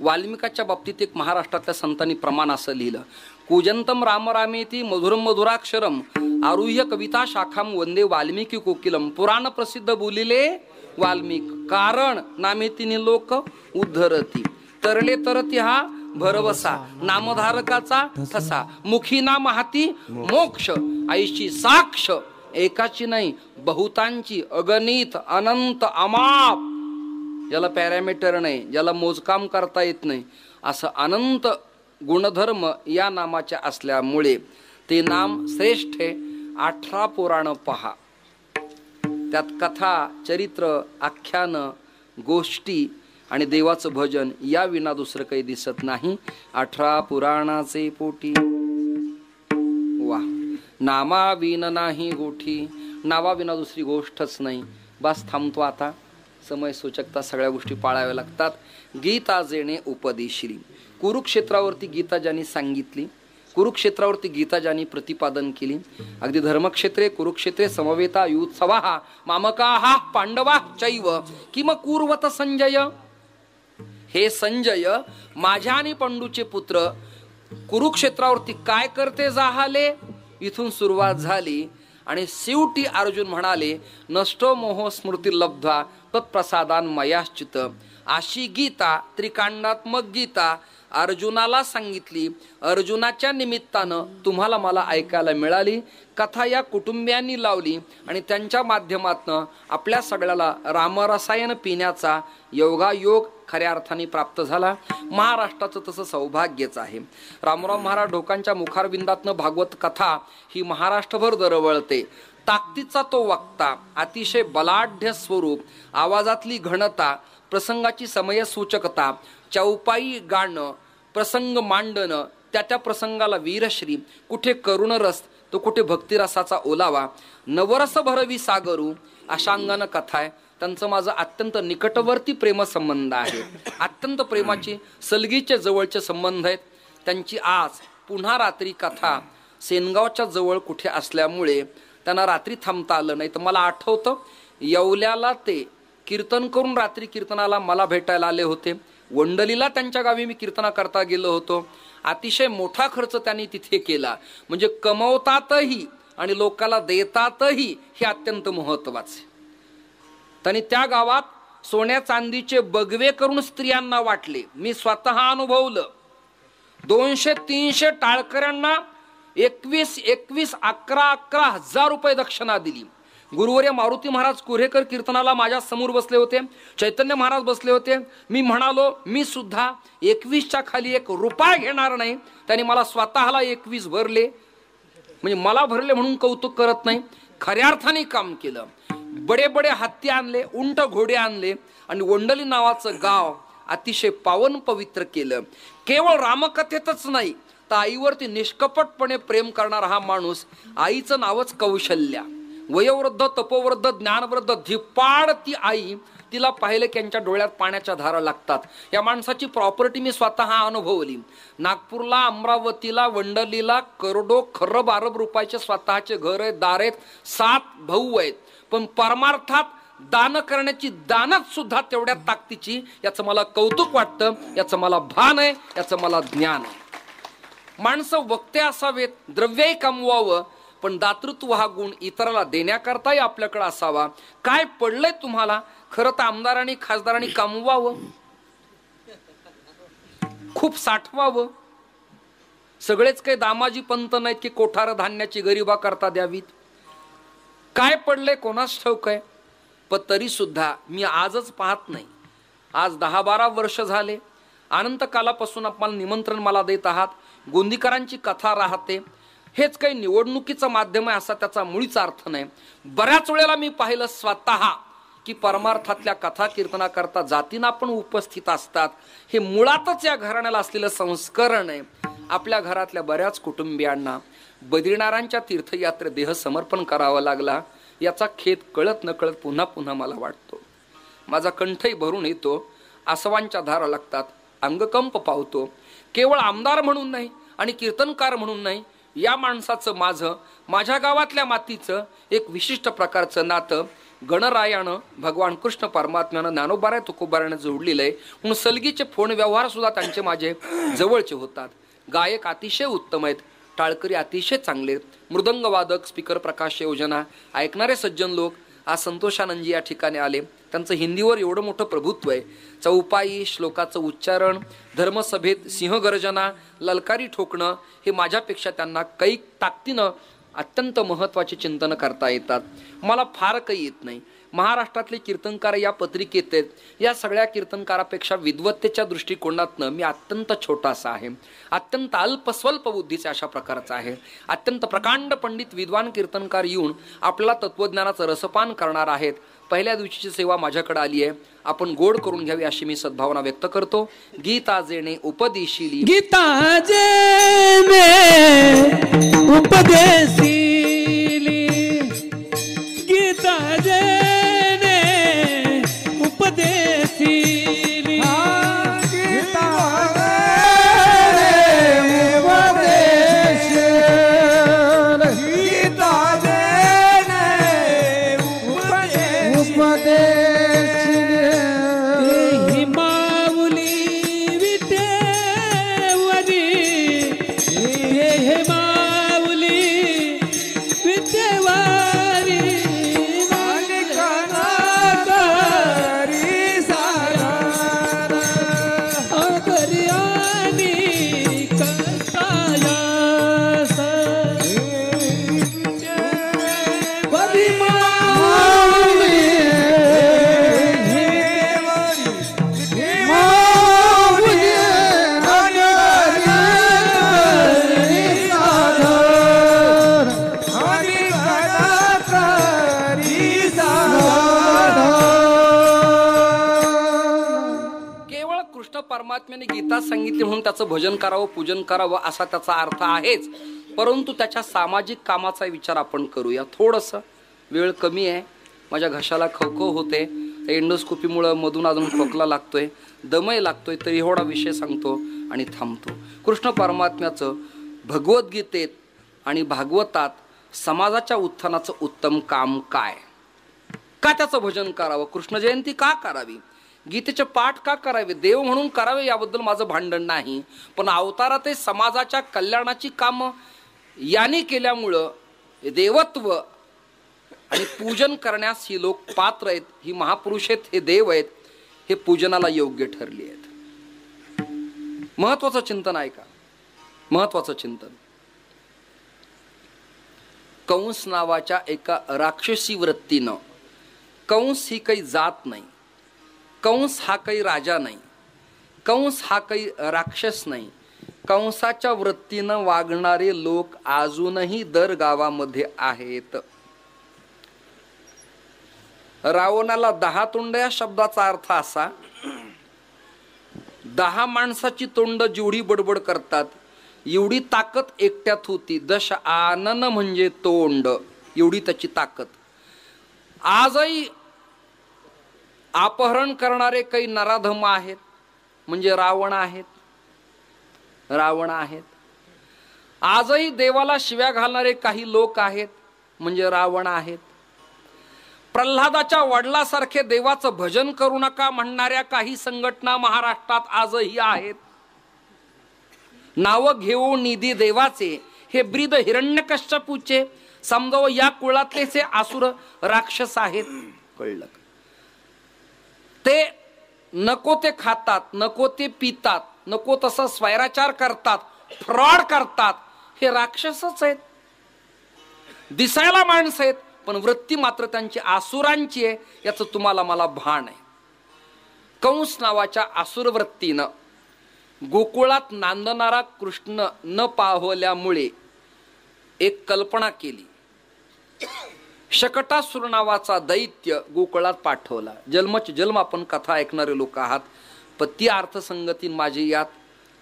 वाल्मिकाच्या बाबतीत एक महाराष्ट्रातल्या संतांनी प्रमाण असं लिहिलं, कूजंतम राम रामेती मधुरम मधुराक्षरम आरुह्य कविता शाखाम वंदे वाल्मिकी कोकिलम. पुराण प्रसिद्ध बोलिले वाल्मिक, कारण नामेतीने लोक उद्धरती. तरले तरती हा भरवसा, नामधारकाचा ठसा. मुखी नाम हाती मोक्ष, आईची साक्ष एकाची नाही बहुतांची, अगणित अनंत अमाप, ज्याला पॅरामीटर नाही, ज्याला मोजकाम करता येत नाही, असं अनंत गुणधर्म या नामाच्या असल्यामुळे ते नाम श्रेष्ठ आहे. 18 पुराण पहा, त्यात कथा, चरित्र, आख्यान, गोष्टी आणि देवाचं भजन या विना दुसरं काही दिसत नाही. 18 पुराणाचे पोटी. वा, नामाविन नाही गोठी, नावाविना दुसरी गोष्टच नाही. बस थांबतो आता, समय सूचकता सगळ्या गोष्टी पाळाव्या लागतात. गीता जेणे उपदेशिली. कुरुक्षेत्रावरती गीता ज्यांनी सांगितली, कुरुक्षेत्रावरती गीता ज्यांनी प्रतिपादन केली. अगदी धर्मक्षेत्रे कुरुक्षेत्रे समवेता युत्सवा मामकाहा पांडवा चैव किम कुर्वत संजय. हे संजय, माझ्या आणि पंडूचे पुत्र कुरुक्षेत्रावरती काय करते जाहाले. इथून सुरुवात झाली आणि शेवटी अर्जुन म्हणाले, नष्टो मोह स्मृती लब्ध्वा तत्प्रसादान मयाश्चित. अशी गीता, त्रिकांडात्मक गीता अर्जुनाला सांगितली. अर्जुनाच्या निमित्तानं तुम्हाला मला ऐकायला मिळाली. कथा या कुटुंबियांनी लावली आणि त्यांच्या माध्यमातनं आपल्या सगळ्याला रामरसायन पिण्याचा योगायोग खऱ्या अर्थाने प्राप्त झाला. महाराष्ट्राचं तसं सौभाग्यच आहे. रामराव महाराज ढोकांच्या मुखारविंदातनं भागवत कथा ही महाराष्ट्रभर दरवळते. ताकदीचा तो वक्ता, अतिशय बलाढ्य स्वरूप, आवाजातली घनता, प्रसंगाची समय सूचकता, चौपाई गाणं, प्रसंग मांडणं, त्या प्रसंगाला वीरश्री, कुठे करुणरस तो कुठे भक्तिरसाचा ओलावा, नवरस भरवी सागरू, अशांगानं कथा आहे. त्यांचं माझं अत्यंत निकटवर्ती प्रेमसंबंध आहे. अत्यंत प्रेमाची सलगीचे जवळचे संबंध आहेत. त्यांची आज पुन्हा रात्री कथा सेनगावच्या जवळ कुठे असल्यामुळे त्यांना रात्री थांबता आलं नाही. तर मला आठवतं, येवल्याला ते कीर्तन करून रात्री कीर्तनाला मला भेटायला आले होते. वंडलीला त्यांच्या गावी मी कीर्तना करता गेलो होतो. अतिशय मोठा खर्च त्यांनी तिथे केला. म्हणजे कमवतातही आणि लोकांना देतातही, हे अत्यंत महत्वाचे. त्यांनी त्या गावात सोन्या चांदीचे बगवे करून स्त्रियांना वाटले. मी स्वतः अनुभवलं. 200-300 टाळकऱ्यांना 11 हजार रुपये दक्षिणा दिली. गुरुवर्य मारुती महाराज कुरेकर कीर्तनाला माझ्या समोर बसले होते. चैतन्य महाराज बसले होते. मी म्हणालो, मी सुद्धा 21च्या खाली 1 रुपया घेणार नाही. त्यांनी मला स्वतःला 21 भरले. म्हणजे मला भरले म्हणून कौतुक करत नाही, खऱ्या अर्थाने काम केलं. बडे बडे हत्ती आणले, उंट घोडे आणले आणि वंडली नावाचं गाव अतिशय पावन पवित्र केलं. केवळ रामकथेतच नाही तर आईवरती निष्कपटपणे प्रेम करणारा हा माणूस. आईचं नावच कौशल्या. वयोवृद्ध, तपोवृद्ध, ज्ञानवृद्ध, धिप्पाड ती आई. तिला पाहिलं की यांच्या डोळ्यात पाण्याच्या धारा लागतात. या माणसाची प्रॉपर्टी मी स्वतः अनुभवली. नागपूरला, अमरावतीला, वंडलीला करोडो खरब अरब रुपयाचे स्वतःचे घर आहेत, दार आहेत, 7 भाऊ आहेत. पण परमार्थात दान करण्याची दानच सुद्धा तेवढ्या ताकदीची. याचं मला कौतुक वाटतं, याचं मला भान आहे, याचं मला ज्ञान आहे. माणसं वक्ते असावेत, द्रव्यही कमवावं, पण दातृत्व हा गुण इतराला देण्याकरताही आपल्याकडे असावा. काय पडलंय तुम्हाला? खरं तर आमदारांनी खासदारांनी कमवावं, खूप साठवावं. सगळेच काही दामाजी पंत नाहीत की कोठार धान्याची गरिबा करता द्यावीत. काय पडलंय कोणास ठाऊक आहे. पण तरी सुद्धा मी आजच पाहत नाही, आज 10-12 वर्ष झाले. अनंत कालापासून आपण निमंत्रण मला देत आहात. गोंदीकरांची कथा राहते. हेच काही निवडणुकीचं माध्यम आहे असा त्याचा मुळीच अर्थ नाही. बऱ्याच वेळेला मी पाहिलं स्वतः की परमार्थातल्या कथा कीर्तना करता जातींना पण उपस्थित असतात. हे मुळातच या घराण्याला असलेलं संस्करण आहे. आपल्या घरातल्या बऱ्याच कुटुंबियांना बद्रीनारायणच्या तीर्थयात्रे देह समर्पण करावा लागला. याचा खेद कळत नकळत पुन्हा पुन्हा मला वाटतो. माझा कंठही भरून येतो, आसवांच्या धारा लागतात, अंगकंप पावतो. केवळ आमदार म्हणून नाही आणि कीर्तनकार म्हणून नाही, या माणसाचं माझं, माझ्या गावातल्या मातीचं एक विशिष्ट प्रकारचं नातं. गणरायानं भगवान कृष्ण परमात्म्यानं ज्ञानोबाराय तुकोबारायनं जोडलेलं आहे. म्हणून सलगीचे फोन व्यवहार सुद्धा त्यांचे माझे जवळचे होतात. गायक अतिशय उत्तम आहेत, टाळकरी अतिशय चांगले, मृदंगवादक, स्पीकर, प्रकाश योजना, ऐकणारे सज्जन लोक. आज संतोषानंदजी या ठिकाणी आले. त्यांचं हिंदीवर एवढं मोठं प्रभुत्व आहे. चौपाई, श्लोकाचं उच्चारण, धर्मसभेत सिंहगर्जना, ललकारी ठोकणं हे माझ्यापेक्षा त्यांना कैक ताकदीनं अत्यंत महत्त्वाचे चिंतन करता येतात. मला फार काही येत नाही. महाराष्ट्रातले कीर्तनकार या पत्रिकेत आहेत. या सगळ्या कीर्तनकारापेक्षा विद्वत्तेच्या दृष्टिकोनातनं मी अत्यंत छोटासा आहे, अत्यंत अल्पस्वल्प बुद्धीचा अशा प्रकारचा आहे. अत्यंत प्रकांड पंडित विद्वान कीर्तनकार येऊन आपल्याला तत्वज्ञानाचं रसपान करणार आहेत. पहिल्या दिवशीची सेवा माझ्याकडे आली आहे. आपण गोड करून घ्यावी अशी मी सद्भावना व्यक्त करतो. गीता जेणे उपदेशिली, गीता जेणे उपदेशिली, गीता जेणे उपदेशिली, गीता परमात्म्याने गीता सांगितली म्हणून त्याचं भजन करावं, पूजन करावं असा त्याचा अर्थ आहेच. परंतु त्याच्या सामाजिक कामाचा विचार आपण करूया. थोडंसं वेळ कमी आहे, माझ्या घशाला खवखव होते, एंडोस्कोपीमुळं मधून अजून खोकला लागतोय, दमय लागतोय, तरी एवढा विषय सांगतो आणि थांबतो. कृष्ण परमात्म्याचं भगवद्गीतेत आणि भागवतात समाजाच्या उत्थानाचं उत्तम काम काय, का त्याचं भजन करावं, कृष्ण जयंती का करावी, गीतेचे पाठ का करावे, देव म्हणून करावे याबद्दल माझं भांडण नाही. पण अवतारात समाजाच्या कल्याणाची कामं याने केल्यामुळं देवत्व आणि पूजन करण्यास ही लोक पात्र आहेत, ही महापुरुष आहेत, हे देव आहेत, हे पूजनाला योग्य ठरले आहेत. महत्वाचं चिंतन आहे का, महत्वाचं चिंतन. कंस नावाच्या एका राक्षसी वृत्तीनं, कंस ही काही जात नाही, कंस हा काही राजा नाही, कंस हा काही राक्षस नाही, कंसाच्या वृत्तीनं वागणारे लोक अजूनही दर गावामध्ये आहेत. रावणाला 10 तोंड या शब्दाचा अर्थ असा, 10 माणसाची तोंड जेवढी बडबड करतात एवढी ताकद एकट्यात होती. 10 आनन म्हणजे तोंड, एवढी त्याची ताकद. आजही अपहरण करणारे काही नराधम आहेत म्हणजे रावण आहेत, रावण आहेत. आजही देवाला शिव्या घालणारे काही लोक आहेत म्हणजे रावण आहेत. प्रल्हादाच्या वडिलासारखे देवाचं भजन करू नका म्हणणाऱ्या काही संघटना महाराष्ट्रात आजही आहेत. नाव घेऊन निधी देवाचे हे ब्रीद हिरण्यकश्यपूचे, समजाव या कुळातलेचे असुर राक्षस आहेत. कळलं? ते नको ते खातात, नको ते पितात, नको तसा स्वैराचार करतात, फ्रॉड करतात, हे राक्षसच आहेत. दिसायला माणसं आहेत पण वृत्ती मात्र त्यांची आसुरांची आहे, याचं तुम्हाला मला भान आहे. कंस नावाच्या आसुर वृत्तीनं गोकुळात नांदणारा कृष्ण न पाहल्यामुळे एक कल्पना केली. शकटासुर नावाचा दैत्य गोकुळात पाठवला. जन्मच जन्म आपण कथा ऐकणारे लोक आहात. पत्ती अर्थसंगती माझी यात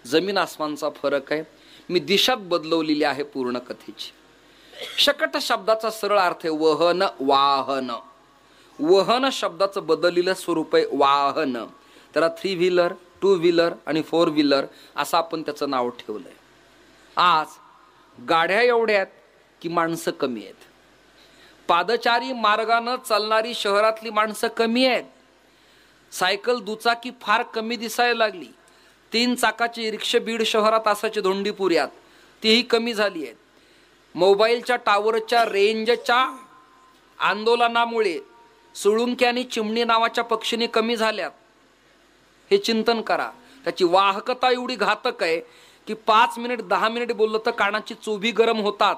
जमीन आसमानचा फरक आहे. मी दिशात बदलवलेली आहे पूर्ण कथेची. शकट शब्दाचा सरळ अर्थ आहे वहन, वाहन. वहन शब्दाचं बदललेलं स्वरूप आहे वाहन. त्याला 3 व्हीलर, 2 व्हीलर आणि 4 व्हीलर असं आपण त्याचं नाव ठेवलंय. आज गाड्या एवढ्या आहेत की माणसं कमी आहेत. पादचारी मार्गानं चालणारी शहरातली माणसं कमी आहेत. सायकल दुचाकी फार कमी दिसायला लागली. 3 चाकाची रिक्षा बीड शहरात असायची धोंडीपुऱ्यात, तीही कमी झाली आहेत. मोबाईलच्या टावरच्या रेंजच्या आंदोलनामुळे सुळुंकी आणि चिमणी नावाच्या पक्षीने कमी झाल्यात. हे चिंतन करा. त्याची वाहकता एवढी घातक आहे की 5 मिनिट 10 मिनिट बोललं तर कानाची चोभी गरम होतात.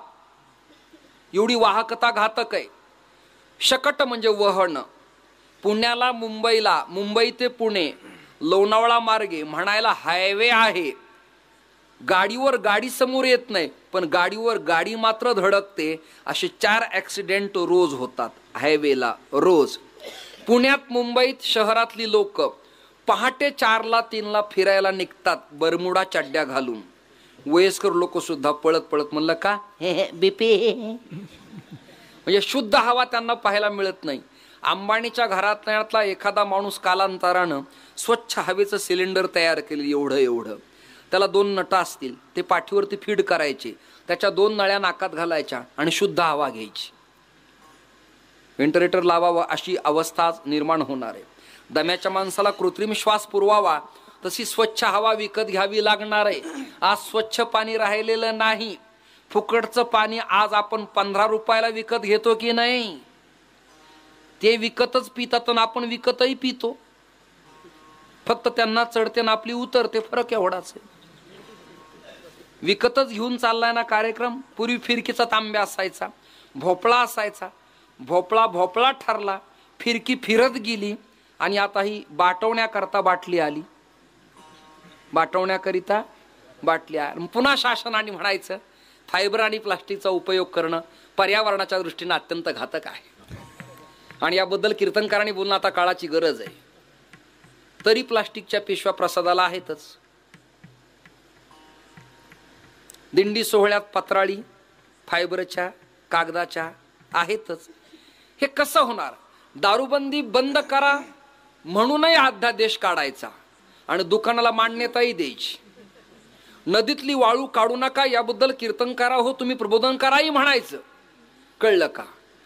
एवढी वाहकता घातक आहे. शकट म्हणजे वहन. पुण्याला मुंबईला, मुंबई ते पुणे लोणावळा मार्गे म्हणायला हायवे आहे. गाडीवर गाडी समोर येत नाही, पण गाडीवर गाडी मात्र धडकते. असे 4 ऍक्सिडेंट रोज होतात हायवेला, रोज. पुण्यात मुंबईत शहरातली लोक पहाटे 4ला 3ला फिरायला निघतात बरमुडा चड्ड्या घालून. वयस्कर लोक सुद्धा पळत पळत. म्हणलं का? बीपी. म्हणजे शुद्ध हवा त्यांना पाहायला मिळत नाही. अंबानीच्या घरातला एखादा माणूस कालांतरानं स्वच्छ हवेचं सिलेंडर तयार केले, एवढं. त्याला 2 नट असतील, ते पाठीवरती फीड करायचे, त्याच्या 2 नळ्या नाकात घालायच्या आणि शुद्ध हवा घ्यायची. व्हेंटिलेटर लावावं अशी अवस्था निर्माण होणार आहे. दम्याच्या माणसाला कृत्रिम श्वास पुरवावा तशी स्वच्छ हवा विकत घ्यावी लागणार आहे. आज स्वच्छ पाणी राहिलेलं नाही. फुकटचं पाणी आज आपण 15 रुपयाला विकत घेतो की नाही? ते विकतच पितात आणि आपण विकतही पितो. फक्त त्यांना चढते ना आपली उतरते, फरक एवढाच आहे. विकतच घेऊन चाललाय ना कार्यक्रम. पूर्वी फिरकीचा तांब्या असायचा, भोपळा असायचा. भोपळा ठरला, फिरकी फिरत गेली आणि आता ही बाटवण्याकरता बाटली आली. बाटवण्याकरिता बाटली आली. पुन्हा शासनाने म्हणायचं फायबर आणि प्लास्टिकचा उपयोग करणं पर्यावरणाच्या दृष्टीने अत्यंत घातक आहे. आणि याबद्दल कीर्तनकारांनी बोलणं आता काळाची गरज आहे. तरी प्लास्टिकच्या पिशव्या प्रसादाला आहेतच. दिंडी सोहळ्यात पत्राळी फायबरच्या कागदाच्या आहेतच. हे कसं होणार? दारूबंदी बंद करा म्हणूनही अध्यादेश काढायचा आणि दुकानाला मान्यताही द्यायची. नदीतली वाळू काढू नका याबद्दल कीर्तनकारा हो तुम्ही प्रबोधनकाराही म्हणायचं. कळलं का?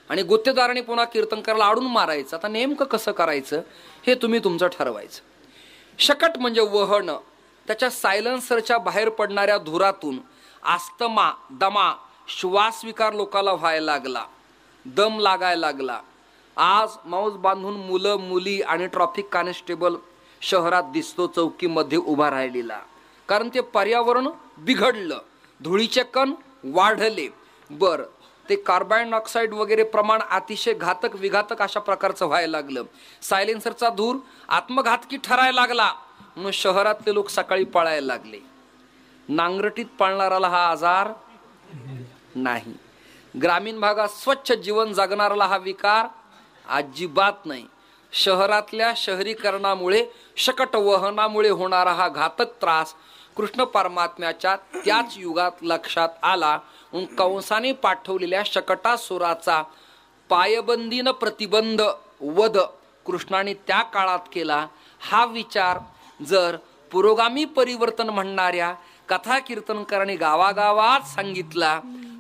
आणि गुत्तेदाराने पुन्हा कीर्तनकाराला आडून मारायचं. आता नेमकं कसं करायचं हे तुम्ही तुमचं ठरवायचं. शकट म्हणजे वहन. त्याच्या सायलेन्सरच्या बाहेर पडणाऱ्या धुरातून आस्थमा, दमा, श्वास विकार लोकाला व्हायला लागला, दम लागायला लागला. आज माऊस बांधून मुलं मुली आणि ट्रॅफिक कॉन्स्टेबल शहरात दिसतो चौकीमध्ये उभा राहिलेला. कारण ते पर्यावरण बिघडलं, धुळीचे कण वाढले. बर, ते कार्बन डायऑक्साईड वगैरे प्रमाण अतिशय घातक विघातक अशा प्रकारचं व्हायला लागलं. सायलेन्सरचा धूर आत्मघातकी ठरायला लागला म्हणून शहरातले लोक सकाळी पळायला लागले. नांगरटीत पळणाराला हा आजार नाही. ग्रामीण भागात स्वच्छ जीवन जगणाराला हा विकार अजिबात नाही. शहरातल्या शहरीकरणामुळे शकट वहनामुळे होणारा हा घातक त्रास कृष्ण परमात्म्याच्या त्याच युगात लक्षात आला. कंसाने पाठवलेल्या शकटासुराचा पायबंदीनं प्रतिबंध वध कृष्णाने त्या काळात केला. हा विचार जर पुरोगामी परिवर्तन म्हणणाऱ्या कथा कीर्तनकारांनी गावागावात सांगितला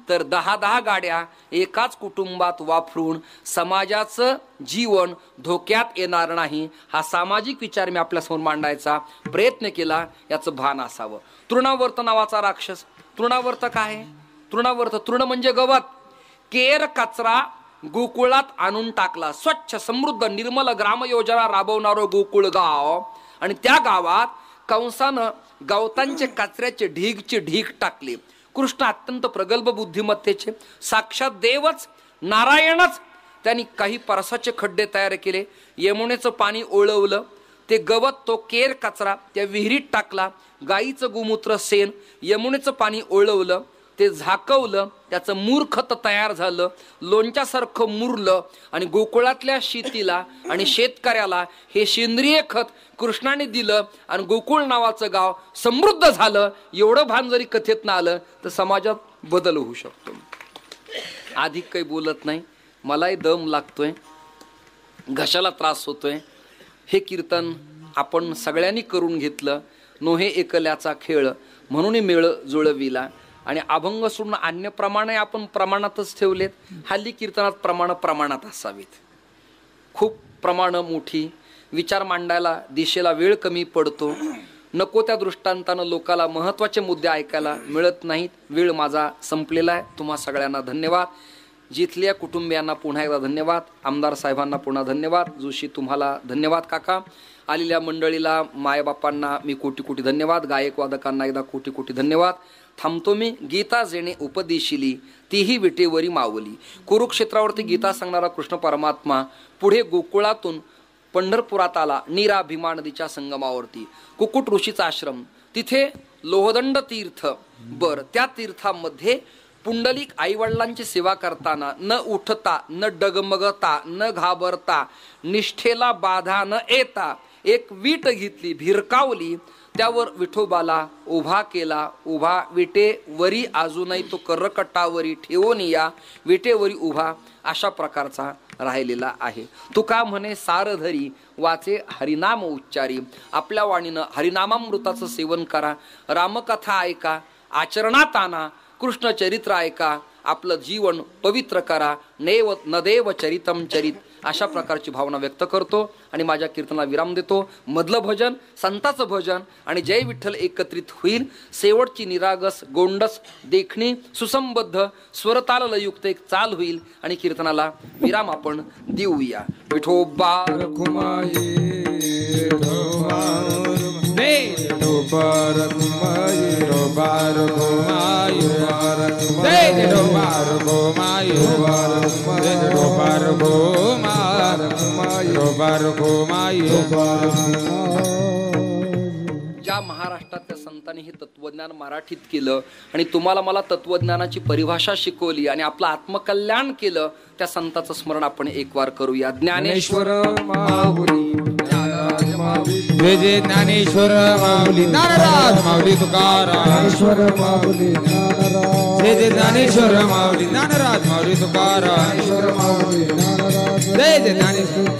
तर 10-10 गाड्या एकाच कुटुंबात वापरून समाजाचं जीवन धोक्यात येणार नाही. हा सामाजिक विचार मी आपल्यासमोर मांडायचा प्रयत्न केला. याचं भान असावं. तृणावर्त नावाचा राक्षस. तृणावर्त काय? तृणावर्त, तृण म्हणजे गवत. केर कचरा गोकुळात आणून टाकला. स्वच्छ समृद्ध निर्मल ग्रामयोजना राबवणारं गोकुळ गाव आणि त्या गावात कंसानं गवतांचे कचऱ्याचे ढीगचे ढीग टाकले. कृष्ण अत्यंत प्रगल्भ बुद्धिमत्तेचे साक्षात देवच नारायणच. त्यांनी काही परसाचे खड्डे तयार केले, यमुनेचं पाणी ओळवलं, ते गवत तो केर कचरा त्या विहिरीत टाकला, गाईचं गोमूत्र सेन यमुनेचं पाणी ओळवलं, ते झाकवलं, त्याचं मूर खत तयार झालं, लोणच्यासारखं मुरलं आणि गोकुळातल्या शेतीला आणि शेतकऱ्याला हे सेंद्रिय खत कृष्णाने दिलं आणि गोकुळ नावाचं गाव समृद्ध झालं. एवढं भान जरी कथेत ना आलं तर समाजात बदल होऊ शकतो. अधिक काही बोलत नाही. मलाही दम लागतोय, घशाला त्रास होतोय. हे कीर्तन आपण सगळ्यांनी करून घेतलं. नोहे एकल्याचा खेळ म्हणून मेळ जुळविला. आणि अभंग सोडून अन्य प्रमाणे आपण प्रमाणातच ठेवलेत. हल्ली कीर्तनात प्रमाणात असावीत. खूप प्रमाणं मोठी, विचार मांडायला दिशेला वेळ कमी पडतो. नको त्या दृष्टांतानं लोकाला महत्त्वाचे मुद्दे ऐकायला मिळत नाहीत. वेळ माझा संपलेला आहे. तुम्हा सगळ्यांना धन्यवाद. जिथल्या कुटुंबियांना पुन्हा एकदा धन्यवाद. आमदार साहेबांना पुन्हा धन्यवाद. जोशी तुम्हाला धन्यवाद काका. आलेल्या मंडळीला मायबापांना मी कोटी कोटी धन्यवाद. गायक वादकांना एकदा कोटी कोटी धन्यवाद. थांबतो मी. गीता जेणे उपदेशिली तीही विटेवरी मावली. कुरुक्षेत्रावरती गीता सांगणारा कृष्ण परमात्मा पुढे गोकुळातून पंढरपुरात आला. नीरा भीमा नदीच्या संगमावरती कुकुट ऋषीचा आश्रम, तिथे लोहदंड तीर्थ. बर, त्या तीर्थामध्ये पुंडलिक आईवडिलांची सेवा करताना न उठता, न डगमगता, न घाबरता, निष्ठेला बाधा न येता एक वीट घेतली, भिरकावली, त्यावर विठोबाला उभा केला. उभा विटेवरी अजूनही तो कर्रकट्टावरी ठेवून या विटेवरी उभा अशा प्रकारचा राहिलेला आहे. तुका म्हणे सारधरी वाचे हरिनाम उच्चारी. आपल्या वाणीनं हरिनामामृताचं सेवन करा. रामकथा ऐका, आचरणात आणा. कृष्ण चरित्र ऐका, आपलं जीवन पवित्र करा. नदेव चरितम चरित अशा प्रकारची भावना व्यक्त करतो आणि माझ्या कीर्तनाला विराम देतो. मधलं भजन संताचं भजन आणि जय विठ्ठल एकत्रित होईल. शेवटची निरागस गोंडस देखणी सुसंबद्ध स्वरताल लयुक्त एक चाल होईल आणि कीर्तनाला विराम आपण देऊया. विठोबा ज्या महाराष्ट्रातल्या संतांनी हे तत्वज्ञान मराठीत केलं आणि तुम्हाला मला तत्वज्ञानाची परिभाषा शिकवली आणि आपलं आत्मकल्याण केलं, त्या संतांचं स्मरण आपण एक वार करूया. ज्ञानेश्वर माऊली, जय जय ज्ञानेश्वर माऊली, ज्ञानराज माऊली तुकाराम, जय जय ज्ञानेश्वर माऊली, ज्ञानराज माऊली तुकाराम, जय जय ज्ञानेश्वर.